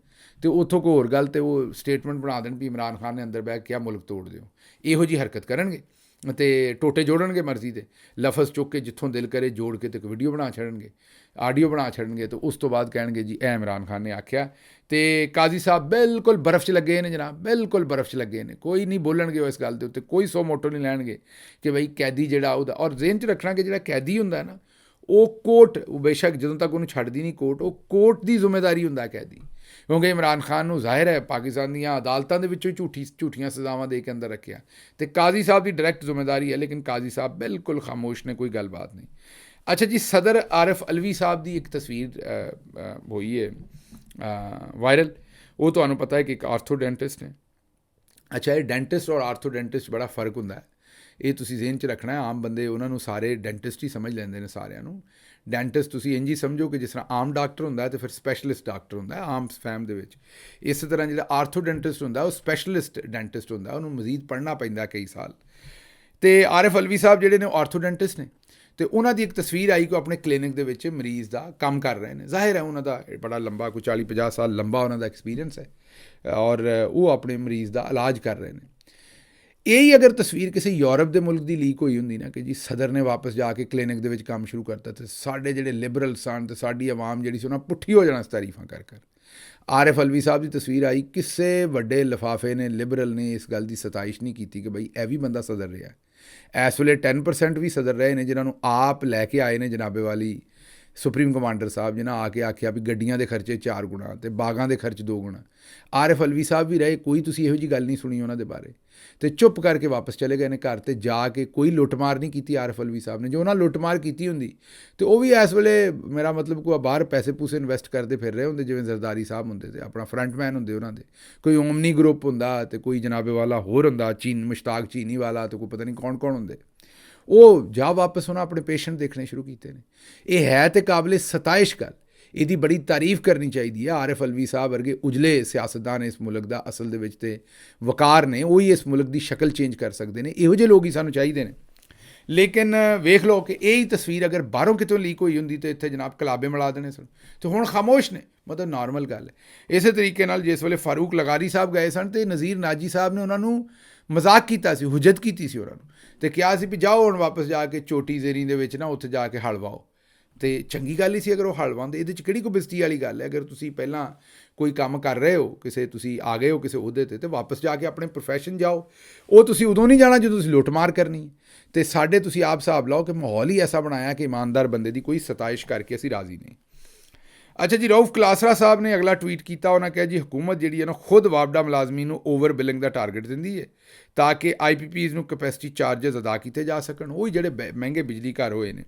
ਅਤੇ ਉੱਥੋਂ ਕੋਈ ਹੋਰ ਗੱਲ 'ਤੇ ਉਹ ਸਟੇਟਮੈਂਟ ਬਣਾ ਦੇਣ ਵੀ ਇਮਰਾਨ ਖਾਨ ਨੇ ਅੰਦਰ ਬਹਿ ਕੇ ਮੁਲਕ ਤੋੜ ਦਿਓ। ਇਹੋ ਜਿਹੀ ਹਰਕਤ ਕਰਨਗੇ ਅਤੇ ਟੋਟੇ ਜੋੜਨਗੇ ਮਰਜ਼ੀ ਦੇ, ਲਫ਼ਜ਼ ਚੁੱਕ ਕੇ ਜਿੱਥੋਂ ਦਿਲ ਕਰੇ ਜੋੜ ਕੇ ਅਤੇ ਇੱਕ ਵੀਡੀਓ ਬਣਾ ਛੱਡਣਗੇ, ਆਡੀਓ ਬਣਾ ਛੱਡਣਗੇ, ਅਤੇ ਉਸ ਤੋਂ ਬਾਅਦ ਕਹਿਣਗੇ ਜੀ ਇਹ ਇਮਰਾਨ ਖਾਨ ਨੇ ਆਖਿਆ। ਅਤੇ ਕਾਜ਼ੀ ਸਾਹਿਬ ਬਿਲਕੁਲ ਬਰਫ਼ 'ਚ ਲੱਗੇ ਨੇ ਜਨਾਬ, ਬਿਲਕੁਲ ਬਰਫ਼ 'ਚ ਲੱਗੇ ਨੇ, ਕੋਈ ਨਹੀਂ ਬੋਲਣਗੇ ਉਹ ਇਸ ਗੱਲ ਦੇ ਉੱਤੇ, ਕੋਈ ਸੋ ਮੋਟੋ ਨਹੀਂ ਲੈਣਗੇ ਕਿ ਬਈ ਕੈਦੀ ਜਿਹੜਾ ਉਹਦਾ। ਔਰ ਜ਼ਿਹਨ 'ਚ ਰੱਖਣਾ ਕਿ ਜਿਹੜਾ ਕੈਦੀ ਹੁੰਦਾ ਨਾ ਉਹ ਕੋਰਟ, ਉਹ ਬੇਸ਼ੱਕ ਜਦੋਂ ਤੱਕ ਉਹਨੂੰ ਛੱਡਦੀ ਨਹੀਂ ਕੋਰਟ, ਉਹ ਕੋਰਟ ਦੀ ਜ਼ਿੰਮੇਦਾਰੀ ਹੁੰਦਾ ਕੈਦੀ, ਕਿਉਂਕਿ ਇਮਰਾਨ ਖਾਨ ਨੂੰ ਜ਼ਾਹਿਰ ਹੈ ਪਾਕਿਸਤਾਨ ਦੀਆਂ ਅਦਾਲਤਾਂ ਦੇ ਵਿੱਚੋਂ ਝੂਠੀਆਂ ਸਜ਼ਾਵਾਂ ਦੇ ਕੇ ਅੰਦਰ ਰੱਖਿਆ, ਅਤੇ ਕਾਜ਼ੀ ਸਾਹਿਬ ਦੀ ਡਾਇਰੈਕਟ ਜ਼ਿੰਮੇਦਾਰੀ ਹੈ, ਲੇਕਿਨ ਕਾਜ਼ੀ ਸਾਹਿਬ ਬਿਲਕੁਲ ਖਾਮੋਸ਼ ਨੇ, ਕੋਈ ਗੱਲਬਾਤ ਨਹੀਂ। ਅੱਛਾ ਜੀ, ਸਦਰ ਆਰਿਫ ਅਲਵੀ ਸਾਹਿਬ ਦੀ ਇੱਕ ਤਸਵੀਰ ਹੋਈ ਹੈ ਵਾਇਰਲ। ਉਹ ਤੁਹਾਨੂੰ ਪਤਾ ਹੈ ਕਿ ਇੱਕ ਆਰਥੋ ਡੈਂਟਿਸਟ ਨੇ। ਅੱਛਾ, ਇਹ ਡੈਂਟਿਸਟ ਔਰ ਆਰਥੋ ਡੈਂਟਿਸਟ ਬੜਾ ਫ਼ਰਕ ਹੁੰਦਾ ਹੈ, ਇਹ ਤੁਸੀਂ ਜ਼ਿਹਨ 'ਚ ਰੱਖਣਾ ਹੈ। ਆਮ ਬੰਦੇ ਉਹਨਾਂ ਨੂੰ ਸਾਰੇ ਡੈਂਟਿਸਟ ਹੀ ਸਮਝ ਲੈਂਦੇ ਨੇ ਸਾਰਿਆਂ ਨੂੰ। ਡੈਂਟਿਸਟ ਤੁਸੀਂ ਇੰਝ ਹੀ ਸਮਝੋ ਕਿ ਜਿਸ ਤਰ੍ਹਾਂ ਆਮ ਡਾਕਟਰ ਹੁੰਦਾ ਹੈ ਅਤੇ ਫਿਰ ਸਪੈਸ਼ਲਿਸਟ ਡਾਕਟਰ ਹੁੰਦਾ ਹੈ ਆਮ ਫੈਮ ਦੇ ਵਿੱਚ, ਇਸੇ ਤਰ੍ਹਾਂ ਜਿਹੜਾ ਆਰਥੋ ਡੈਂਟਿਸਟ ਹੁੰਦਾ ਉਹ ਸਪੈਸ਼ਲਿਸਟ ਡੈਂਟਿਸਟ ਹੁੰਦਾ, ਉਹਨੂੰ ਮਜ਼ੀਦ ਪੜ੍ਹਨਾ ਪੈਂਦਾ ਕਈ ਸਾਲ। ਅਤੇ ਆਰਿਫ ਅਲਵੀ ਸਾਹਿਬ ਜਿਹੜੇ ਨੇ ਉਹ ਆਰਥੋ ਡੈਂਟਿਸਟ ਨੇ, ਅਤੇ ਉਹਨਾਂ ਦੀ ਇੱਕ ਤਸਵੀਰ ਆਈ ਕਿ ਆਪਣੇ ਕਲੀਨਿਕ ਦੇ ਵਿੱਚ ਮਰੀਜ਼ ਦਾ ਕੰਮ ਕਰ ਰਹੇ ਨੇ। ਜ਼ਾਹਿਰ ਹੈ ਉਹਨਾਂ ਦਾ ਬੜਾ ਲੰਬਾ, ਕੋਈ 40-50 ਸਾਲ ਲੰਬਾ ਉਹਨਾਂ ਦਾ ਐਕਸਪੀਰੀਅੰਸ ਹੈ ਔਰ ਉਹ ਆਪਣੇ ਮਰੀਜ਼ ਦਾ ਇਲਾਜ ਕਰ ਰਹੇ ਨੇ। ਇਹੀ ਅਗਰ ਤਸਵੀਰ ਕਿਸੇ ਯੂਰਪ ਦੇ ਮੁਲਕ ਦੀ ਲੀਕ ਹੋਈ ਹੁੰਦੀ ਨਾ ਕਿ ਜੀ ਸਦਰ ਨੇ ਵਾਪਸ ਜਾ ਕੇ ਕਲੀਨਿਕ ਦੇ ਵਿੱਚ ਕੰਮ ਸ਼ੁਰੂ ਕਰਤਾ, ਅਤੇ ਸਾਡੇ ਜਿਹੜੇ ਲਿਬਰਲ ਸਨ ਅਤੇ ਸਾਡੀ ਆਵਾਮ ਜਿਹੜੀ ਸੀ ਉਹਨਾਂ ਪੁੱਠੀ ਹੋ ਜਾਣਾ ਤਾਰੀਫਾਂ ਕਰ। ਆਰਿਫ ਅਲਵੀ ਸਾਹਿਬ ਦੀ ਤਸਵੀਰ ਆਈ, ਕਿਸੇ ਵੱਡੇ ਲਿਫਾਫੇ ਨੇ ਲਿਬਰਲ ਨੇ ਇਸ ਗੱਲ ਦੀ ਸਤਾਇਸ਼ ਨਹੀਂ ਕੀਤੀ ਕਿ ਬਈ ਇਹ ਵੀ ਬੰਦਾ ਸਦਰ ਰਿਹਾ। ਇਸ ਵੇਲੇ 10% ਵੀ ਸਦਰ ਰਹੇ ਨੇ ਜਿਨ੍ਹਾਂ ਨੂੰ ਆਪ ਲੈ ਕੇ ਆਏ ਨੇ ਜਨਾਬੇ ਵਾਲੀ ਸੁਪਰੀਮ ਕਮਾਂਡਰ ਸਾਹਿਬ ਜਿਨ੍ਹਾਂ ਆ ਕੇ ਆਖਿਆ ਵੀ ਗੱਡੀਆਂ ਦੇ ਖਰਚੇ 4 ਗੁਣਾ ਤੇ ਬਾਗਾਂ ਦੇ ਖਰਚ 2 ਗੁਣਾ। ਆਰਿਫ ਅਲਵੀ ਸਾਹਿਬ ਵੀ ਰਹੇ, ਕੋਈ ਤੁਸੀਂ ਇਹੋ ਜਿਹੀ ਗੱਲ ਨਹੀਂ ਸੁਣੀ ਉਹਨਾਂ ਦੇ ਬਾਰੇ, ਤੇ ਚੁੱਪ ਕਰਕੇ ਵਾਪਸ ਚਲੇ ਗਏ ਨੇ ਘਰ, ਤੇ ਜਾ ਕੇ ਕੋਈ ਲੁੱਟਮਾਰ ਨਹੀਂ ਕੀਤੀ ਆਰਿਫ ਅਲਵੀ ਸਾਹਿਬ ਨੇ। ਜੋ ਉਹਨਾਂ ਲੁੱਟਮਾਰ ਕੀਤੀ ਹੁੰਦੀ ਤੇ ਉਹ ਵੀ ਇਸ ਵੇਲੇ ਮੇਰਾ ਮਤਲਬ ਕੋਈ ਬਾਹਰ ਪੈਸੇ ਪੂਸੇ ਇਨਵੈਸਟ ਕਰਦੇ ਫਿਰ ਰਹੇ ਹੁੰਦੇ, ਜਿਵੇਂ ਜ਼ਰਦਾਰੀ ਸਾਹਿਬ ਹੁੰਦੇ ਤੇ ਆਪਣਾ ਫਰੰਟਮੈਨ ਹੁੰਦੇ ਉਹਨਾਂ ਦੇ, ਕੋਈ ਓਮਨੀ ਗਰੁੱਪ ਹੁੰਦਾ ਤੇ ਕੋਈ ਜਨਾਬੇ ਵਾਲਾ ਹੋਰ ਹੁੰਦਾ, ਮੁਸ਼ਤਾਕ ਚੀਨੀ ਵਾਲਾ ਤੇ ਕੋਈ ਪਤਾ ਨਹੀਂ ਕੌਣ ਕੌਣ ਹੁੰਦੇ। ਉਹ ਜਾ ਵਾਪਸ ਉਹਨਾਂ ਆਪਣੇ ਪੇਸ਼ੈਂਟ ਦੇਖਣੇ ਸ਼ੁਰੂ ਕੀਤੇ ਨੇ। ਇਹ ਹੈ ਤੇ ਕਾਬਲੇ ਸਤਾਇਸ਼ ਗੱਲ, ਇਹਦੀ ਬੜੀ ਤਾਰੀਫ ਕਰਨੀ ਚਾਹੀਦੀ ਹੈ। ਆਰਿਫ ਅਲਵੀ ਸਾਹਿਬ ਵਰਗੇ ਉਜਲੇ ਸਿਆਸਤਦਾਨ ਇਸ ਮੁਲਕ ਦਾ ਅਸਲ ਦੇ ਵਿੱਚ ਤੇ ਵਕਾਰ ਨੇ, ਉਹੀ ਇਸ ਮੁਲਕ ਦੀ ਸ਼ਕਲ ਚੇਂਜ ਕਰ ਸਕਦੇ ਨੇ। ਇਹੋ ਜਿਹੇ ਲੋਕ ਹੀ ਸਾਨੂੰ ਚਾਹੀਦੇ ਨੇ। ਲੇਕਿਨ ਵੇਖ ਲਓ ਕਿ ਇਹ ਹੀ ਤਸਵੀਰ ਅਗਰ ਬਾਹਰੋਂ ਕਿਤੋਂ ਲੀਕ ਹੋਈ ਹੁੰਦੀ ਤਾਂ ਇੱਥੇ ਜਨਾਬ ਕਲਾਬੇ ਮਿਲਾ ਦੇਣੇ ਸਨ, ਤੇ ਹੁਣ ਖਾਮੋਸ਼ ਨੇ, ਮਤਲਬ ਨਾਰਮਲ ਗੱਲ ਹੈ। ਇਸੇ ਤਰੀਕੇ ਨਾਲ ਜਿਸ ਵੇਲੇ ਫਾਰੂਕ ਲਗਾਰੀ ਸਾਹਿਬ ਗਏ ਸਨ ਤੇ ਨਜ਼ੀਰ ਨਾਜੀ ਸਾਹਿਬ ਨੇ ਉਹਨਾਂ ਨੂੰ ਮਜ਼ਾਕ ਕੀਤਾ ਸੀ, ਹੁਜਤ ਕੀਤੀ ਸੀ ਉਹਨਾਂ ਨੂੰ, ਤੇ ਕਿਹਾ ਸੀ ਵੀ ਜਾਓ ਹੁਣ ਵਾਪਸ ਜਾ ਕੇ ਚੋਟੀ ਜ਼ੇਰੀ ਦੇ ਵਿੱਚ ਨਾ ਉੱਥੇ ਜਾ ਕੇ ਹਲ ਵਾਓ। ਤੇ ਚੰਗੀ ਗੱਲ ਹੀ ਸੀ ਅਗਰ ਉਹ ਹਲ ਵਾਉਂਦੇ, ਇਹਦੇ 'ਚ ਕਿਹੜੀ ਕੋਈ ਬਿਸਤੀ ਵਾਲੀ ਗੱਲ ਹੈ। ਅਗਰ ਤੁਸੀਂ ਪਹਿਲਾਂ ਕੋਈ ਕੰਮ ਕਰ ਰਹੇ ਹੋ, ਕਿਸੇ ਤੁਸੀਂ ਆ ਗਏ ਹੋ ਕਿਸੇ ਅਹੁਦੇ 'ਤੇ ਵਾਪਸ ਜਾ ਕੇ ਆਪਣੇ ਪ੍ਰੋਫੈਸ਼ਨ ਜਾਓ। ਉਹ ਤੁਸੀਂ ਉਦੋਂ ਨਹੀਂ ਜਾਣਾ ਜਦੋਂ ਤੁਸੀਂ ਲੁੱਟਮਾਰ ਕਰਨੀ। ਤੇ ਸਾਡੇ ਤੁਸੀਂ ਆਪ ਹਿਸਾਬ ਲਾਓ ਕਿ ਮਾਹੌਲ ਹੀ ਐਸਾ ਬਣਾਇਆ ਕਿ ਇਮਾਨਦਾਰ ਬੰਦੇ ਦੀ ਕੋਈ ਸਤਾਇਸ਼ ਕਰਕੇ ਅਸੀਂ ਰਾਜ਼ੀ ਨਹੀਂ। ਅੱਛਾ ਜੀ, ਰਊਫ ਕਲਾਸਰਾ ਸਾਹਿਬ ਨੇ ਅਗਲਾ ਟਵੀਟ ਕੀਤਾ, ਉਹਨਾਂ ਕਿਹਾ ਜੀ ਹਕੂਮਤ ਜਿਹੜੀ ਹੈ ਨਾ ਖੁਦ ਵਾਪਡਾ ਮੁਲਾਜ਼ਮੀਨ ਨੂੰ ਓਵਰ ਬਿਲਿੰਗ ਦਾ ਟਾਰਗੇਟ ਦਿੰਦੀ ਹੈ ਤਾਂ ਕਿ IPPs ਨੂੰ ਕੈਪੈਸਿਟੀ ਚਾਰਜਸ ਅਦਾ ਕੀਤੇ ਜਾ ਸਕਣ। ਉਹੀ ਜਿਹੜੇ ਮਹਿੰਗੇ ਬਿਜਲੀ ਘਰ ਹੋਏ ਨੇ,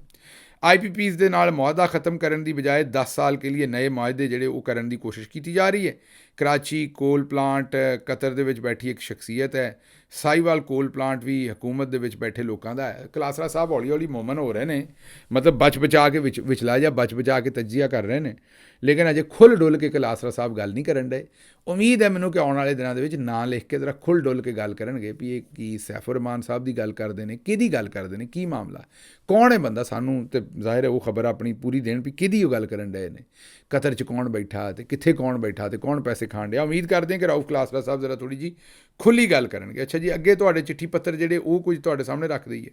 IPPs ਦੇ ਨਾਲ ਮੁਆਹਦਾ ਖਤਮ ਕਰਨ ਦੀ ਬਜਾਏ 10 ਸਾਲ ਕੇ ਲਈ ਨਏ ਮੁਆਹਦੇ ਜਿਹੜੇ ਉਹ ਕਰਨ ਦੀ ਕੋਸ਼ਿਸ਼ ਕੀਤੀ ਜਾ ਰਹੀ ਹੈ। ਕਰਾਚੀ ਕੋਲ ਪਲਾਂਟ ਕਤਰ ਦੇ ਵਿੱਚ ਬੈਠੀ ਇੱਕ ਸ਼ਖਸੀਅਤ ਹੈ, ਸਾਈਵਾਲ ਕੋਲ ਪਲਾਂਟ ਵੀ ਹਕੂਮਤ ਦੇ ਵਿੱਚ ਬੈਠੇ ਲੋਕਾਂ ਦਾ ਹੈ। ਕਲਾਸਰਾ ਸਾਹਿਬ ਹੌਲੀ ਹੌਲੀ ਮੋਮਨ ਹੋ ਰਹੇ ਨੇ, ਮਤਲਬ ਬਚ ਬਚਾ ਕੇ ਵਿਚਲਾ ਜਾਂ ਬਚ ਬਚਾ ਕੇ ਤਜਜ਼ੀਆ ਕਰ ਰਹੇ ਨੇ, ਲੇਕਿਨ ਅਜੇ ਖੁੱਲ੍ਹ ਡੁੱਲ ਕੇ ਕਲਾਸਰਾ ਸਾਹਿਬ ਗੱਲ ਨਹੀਂ ਕਰਨ ਡਏ। ਉਮੀਦ ਹੈ ਮੈਨੂੰ ਕਿ ਆਉਣ ਵਾਲੇ ਦਿਨਾਂ ਦੇ ਵਿੱਚ ਨਾਂ ਲਿਖ ਕੇ ਜ਼ਰਾ ਖੁੱਲ੍ਹ ਡੁੱਲ ਕੇ ਗੱਲ ਕਰਨਗੇ ਵੀ ਇਹ ਕੀ ਸੈਫੁਰ ਰਹਿਮਾਨ ਸਾਹਿਬ ਦੀ ਗੱਲ ਕਰਦੇ ਨੇ, ਕਿਹਦੀ ਗੱਲ ਕਰਦੇ ਨੇ, ਕੀ ਮਾਮਲਾ, ਕੌਣ ਹੈ ਬੰਦਾ। ਸਾਨੂੰ ਤੇ ਜ਼ਾਹਿਰ ਹੈ ਉਹ ਖਬਰ ਆਪਣੀ ਪੂਰੀ ਦੇਣ ਵੀ ਕਿਹਦੀ ਉਹ ਗੱਲ ਕਰਨ ਡਏ ਨੇ, ਕਤਰ 'ਚ ਕੌਣ ਬੈਠਾ ਤੇ ਕਿੱਥੇ ਕੌਣ ਬੈਠਾ ਤੇ ਕੌਣ ਪੈਸੇ ਖਾਣ ਡਿਆ। ਉਮੀਦ ਕਰਦੇ ਹਾਂ ਕਿ ਰਊਫ ਕਲਾਸਰਾ ਸਾਹਿਬ ਜ਼ਰਾ ਥੋੜ੍ਹੀ ਜਿਹੀ ਖੁੱਲ੍ਹੀ ਗੱਲ ਕਰਨਗੇ। ਅੱਛਾ ਜੀ, ਅੱਗੇ ਤੁਹਾਡੇ ਚਿੱਠੀ ਪੱਤਰ ਜਿਹੜੇ ਉਹ ਕੁਝ ਤੁਹਾਡੇ ਸਾਹਮਣੇ ਰੱਖ ਦਈਏ।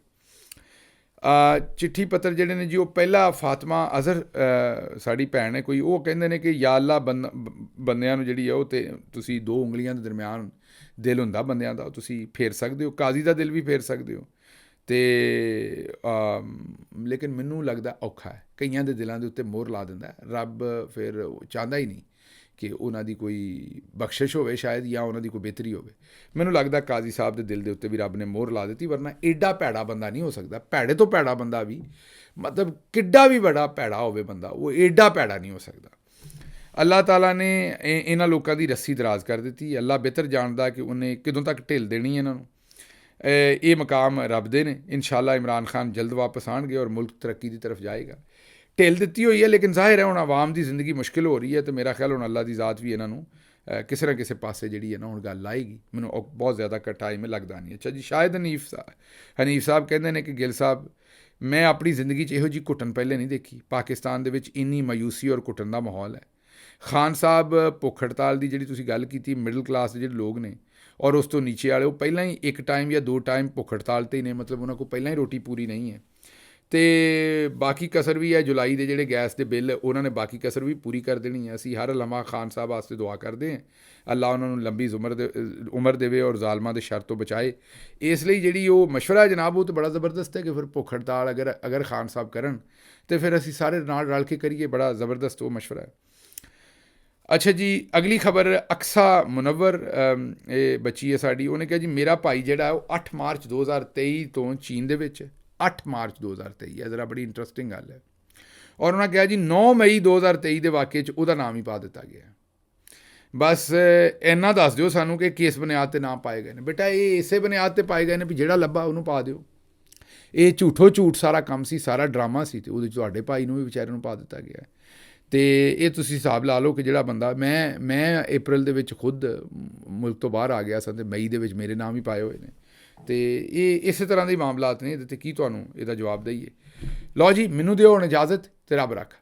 ਚਿੱਠੀ ਪੱਤਰ ਜਿਹੜੇ ਨੇ ਜੀ ਉਹ ਪਹਿਲਾ ਫਾਤਮਾ ਅਜ਼ਹਰ ਸਾਡੀ ਭੈਣ ਹੈ ਕੋਈ, ਉਹ ਕਹਿੰਦੇ ਨੇ ਕਿ ਯਾ ਅੱਲਾ ਬੰਦਿਆਂ ਨੂੰ ਜਿਹੜੀ ਹੈ ਉਹ ਤੇ ਤੁਸੀਂ 2 ਉਂਗਲੀਆਂ ਦੇ ਦਰਮਿਆਨ ਦਿਲ ਹੁੰਦਾ ਬੰਦਿਆਂ ਦਾ, ਉਹ ਤੁਸੀਂ ਫੇਰ ਸਕਦੇ ਹੋ, ਕਾਜ਼ੀ ਦਾ ਦਿਲ ਵੀ ਫੇਰ ਸਕਦੇ ਹੋ। ਤੇ ਲੇਕਿਨ ਮੈਨੂੰ ਲੱਗਦਾ ਔਖਾ ਹੈ, ਕਈਆਂ ਦੇ ਦਿਲਾਂ ਦੇ ਉੱਤੇ ਮੋਹਰ ਲਾ ਦਿੰਦਾ ਰੱਬ, ਫਿਰ ਚਾਹੁੰਦਾ ਹੀ ਨਹੀਂ ਕਿ ਉਹਨਾਂ ਦੀ ਕੋਈ ਬਖਸ਼ਿਸ਼ ਹੋਵੇ ਸ਼ਾਇਦ, ਜਾਂ ਉਹਨਾਂ ਦੀ ਕੋਈ ਬਿਹਤਰੀ ਹੋਵੇ। ਮੈਨੂੰ ਲੱਗਦਾ ਕਾਜ਼ੀ ਸਾਹਿਬ ਦੇ ਦਿਲ ਦੇ ਉੱਤੇ ਵੀ ਰੱਬ ਨੇ ਮੋਹਰ ਲਾ ਦਿੱਤੀ, ਵਰਨਾ ਐਡਾ ਭੈੜਾ ਬੰਦਾ ਨਹੀਂ ਹੋ ਸਕਦਾ। ਭੈੜੇ ਤੋਂ ਭੈੜਾ ਬੰਦਾ ਵੀ, ਮਤਲਬ ਕਿੱਡਾ ਵੀ ਬੜਾ ਭੈੜਾ ਹੋਵੇ ਬੰਦਾ, ਉਹ ਐਡਾ ਭੈੜਾ ਨਹੀਂ ਹੋ ਸਕਦਾ। ਅੱਲਾਹ ਤਾਲਾ ਨੇ ਇਹਨਾਂ ਲੋਕਾਂ ਦੀ ਰੱਸੀ ਦਰਾਜ਼ ਕਰ ਦਿੱਤੀ। ਅੱਲਾਹ ਬਿਹਤਰ ਜਾਣਦਾ ਕਿ ਉਹਨੇ ਕਦੋਂ ਤੱਕ ਢਿੱਲ ਦੇਣੀ ਇਹਨਾਂ ਨੂੰ। ਇਹ ਮਕਾਮ ਰੱਬ ਦੇ ਨੇ। ਇਨਸ਼ਾਅੱਲਾ ਇਮਰਾਨ ਖਾਨ ਜਲਦ ਵਾਪਸ ਆਉਣਗੇ ਔਰ ਮੁਲਕ ਤਰੱਕੀ ਦੀ ਤਰਫ ਜਾਏਗਾ। ਢਿੱਲ ਦਿੱਤੀ ਹੋਈ ਹੈ, ਲੇਕਿਨ ਜ਼ਾਹਿਰ ਹੈ ਹੁਣ ਆਵਾਮ ਦੀ ਜ਼ਿੰਦਗੀ ਮੁਸ਼ਕਿਲ ਹੋ ਰਹੀ ਹੈ, ਅਤੇ ਮੇਰਾ ਖਿਆਲ ਹੁਣ ਅੱਲਾ ਦੀ ਜ਼ਾਤ ਵੀ ਇਹਨਾਂ ਨੂੰ ਕਿਸੇ ਨਾ ਕਿਸੇ ਪਾਸੇ ਜਿਹੜੀ ਹੈ ਨਾ ਹੁਣ ਗੱਲ ਲਾਏਗੀ। ਮੈਨੂੰ ਬਹੁਤ ਜ਼ਿਆਦਾ ਟਾਈਮ ਲੱਗਦਾ ਨਹੀਂ। ਅੱਛਾ ਜੀ, ਸ਼ਾਹਿਦ ਹਨੀਫ ਸਾਹਿਬ ਕਹਿੰਦੇ ਨੇ ਕਿ ਗਿੱਲ ਸਾਹਿਬ, ਮੈਂ ਆਪਣੀ ਜ਼ਿੰਦਗੀ 'ਚ ਇਹੋ ਜਿਹੀ ਘੁੱਟਣ ਪਹਿਲੇ ਨਹੀਂ ਦੇਖੀ। ਪਾਕਿਸਤਾਨ ਦੇ ਵਿੱਚ ਇੰਨੀ ਮਾਯੂਸੀ ਔਰ ਘੁੱਟਣ ਦਾ ਮਾਹੌਲ ਹੈ। ਖਾਨ ਸਾਹਿਬ, ਭੁੱਖ ਹੜਤਾਲ ਦੀ ਜਿਹੜੀ ਤੁਸੀਂ ਗੱਲ ਕੀਤੀ, ਮਿਡਲ ਕਲਾਸ ਦੇ ਜਿਹੜੇ ਲੋਕ ਨੇ ਔਰ ਉਸ ਤੋਂ ਨੀਚੇ ਵਾਲੇ, ਉਹ ਪਹਿਲਾਂ ਹੀ 1 ਟਾਈਮ ਜਾਂ 2 ਟਾਈਮ ਭੁੱਖ ਹੜਤਾਲ 'ਤੇ ਹੀ ਨੇ, ਮਤਲਬ ਉਹਨਾਂ ਕੋਲ ਪਹਿਲਾਂ ਹੀ ਰੋਟੀ ਪੂਰੀ ਨਹੀਂ ਹੈ। ਅਤੇ ਬਾਕੀ ਕਸਰ ਵੀ ਹੈ, ਜੁਲਾਈ ਦੇ ਜਿਹੜੇ ਗੈਸ ਦੇ ਬਿੱਲ ਉਹਨਾਂ ਨੇ ਬਾਕੀ ਕਸਰ ਵੀ ਪੂਰੀ ਕਰ ਦੇਣੀ ਹੈ। ਅਸੀਂ ਹਰ ਲਮਾ ਖਾਨ ਸਾਹਿਬ ਵਾਸਤੇ ਦੁਆ ਕਰਦੇ ਹਾਂ, ਅੱਲਾ ਉਹਨਾਂ ਨੂੰ ਲੰਬੀ ਉਮਰ ਦੇਵੇ ਔਰ ਜ਼ਾਲਮਾਂ ਦੇ ਸ਼ਰ ਤੋਂ ਬਚਾਏ। ਇਸ ਲਈ ਜਿਹੜੀ ਉਹ ਮਸ਼ਵਰਾ ਜਨਾਬ ਉਹ ਤਾਂ ਬੜਾ ਜ਼ਬਰਦਸਤ ਹੈ ਕਿ ਫਿਰ ਭੁੱਖ ਹੜਤਾਲ ਅਗਰ ਖਾਨ ਸਾਹਿਬ ਕਰਨ ਤਾਂ ਫਿਰ ਅਸੀਂ ਸਾਰੇ ਨਾਲ ਰਲ ਕੇ ਕਰੀਏ, ਬੜਾ ਜ਼ਬਰਦਸਤ ਉਹ ਮਸ਼ਵਰਾ ਹੈ। ਅੱਛਾ ਜੀ, ਅਗਲੀ ਖਬਰ ਅਕਸਾ ਮੁਨੱਵਰ ਇਹ ਬੱਚੀ ਹੈ ਸਾਡੀ, ਉਹਨੇ ਕਿਹਾ ਜੀ ਮੇਰਾ ਭਾਈ ਜਿਹੜਾ ਉਹ 8 ਮਾਰਚ 2023 ਤੋਂ ਚੀਨ ਦੇ ਵਿੱਚ, 8 ਮਾਰਚ 2023 ਹੈ, ਜ਼ਰਾ ਬੜੀ ਇੰਟਰਸਟਿੰਗ ਗੱਲ ਹੈ। ਔਰ ਉਹਨਾਂ ਕਿਹਾ ਜੀ 9 ਮਈ 2023 ਦੇ ਵਾਕਿਏ 'ਚ ਉਹਦਾ ਨਾਮ ਹੀ ਪਾ ਦਿੱਤਾ ਗਿਆ। ਬਸ ਇੰਨਾ ਦੱਸ ਦਿਓ ਸਾਨੂੰ ਕਿ ਕਿਸ ਬੁਨਿਆਦ 'ਤੇ ਨਾਮ ਪਾਏ ਗਏ ਨੇ। ਬੇਟਾ ਇਹ ਇਸੇ ਬੁਨਿਆਦ 'ਤੇ ਪਾਏ ਗਏ ਨੇ ਵੀ ਜਿਹੜਾ ਲੱਭਾ ਉਹਨੂੰ ਪਾ ਦਿਓ। ਇਹ ਝੂਠੋ ਝੂਠ ਸਾਰਾ ਕੰਮ ਸੀ, ਸਾਰਾ ਡਰਾਮਾ ਸੀ, ਅਤੇ ਉਹਦੇ 'ਚ ਤੁਹਾਡੇ ਭਾਈ ਨੂੰ ਵੀ ਵਿਚਾਰੇ ਨੂੰ ਪਾ ਦਿੱਤਾ ਗਿਆ। ਅਤੇ ਇਹ ਤੁਸੀਂ ਹਿਸਾਬ ਲਾ ਲਓ ਕਿ ਜਿਹੜਾ ਬੰਦਾ ਮੈਂ ਅਪ੍ਰੈਲ ਦੇ ਵਿੱਚ ਖੁਦ ਮੁਲਕ ਤੋਂ ਬਾਹਰ ਆ ਗਿਆ ਸਾਂ ਅਤੇ ਮਈ ਦੇ ਵਿੱਚ ਮੇਰੇ ਨਾਮ ਹੀ ਪਾਏ ਹੋਏ ਨੇ। ਅਤੇ ਇਹ ਇਸੇ ਤਰ੍ਹਾਂ ਦੇ ਮਾਮਲਾਤ ਨੇ, ਇਹਦੇ 'ਤੇ ਕੀ ਤੁਹਾਨੂੰ ਇਹਦਾ ਜਵਾਬ ਦਈਏ। ਲਓ ਜੀ, ਮੈਨੂੰ ਦਿਓ ਹੁਣ ਇਜਾਜ਼ਤ, ਅਤੇ ਰੱਬ ਰੱਖ।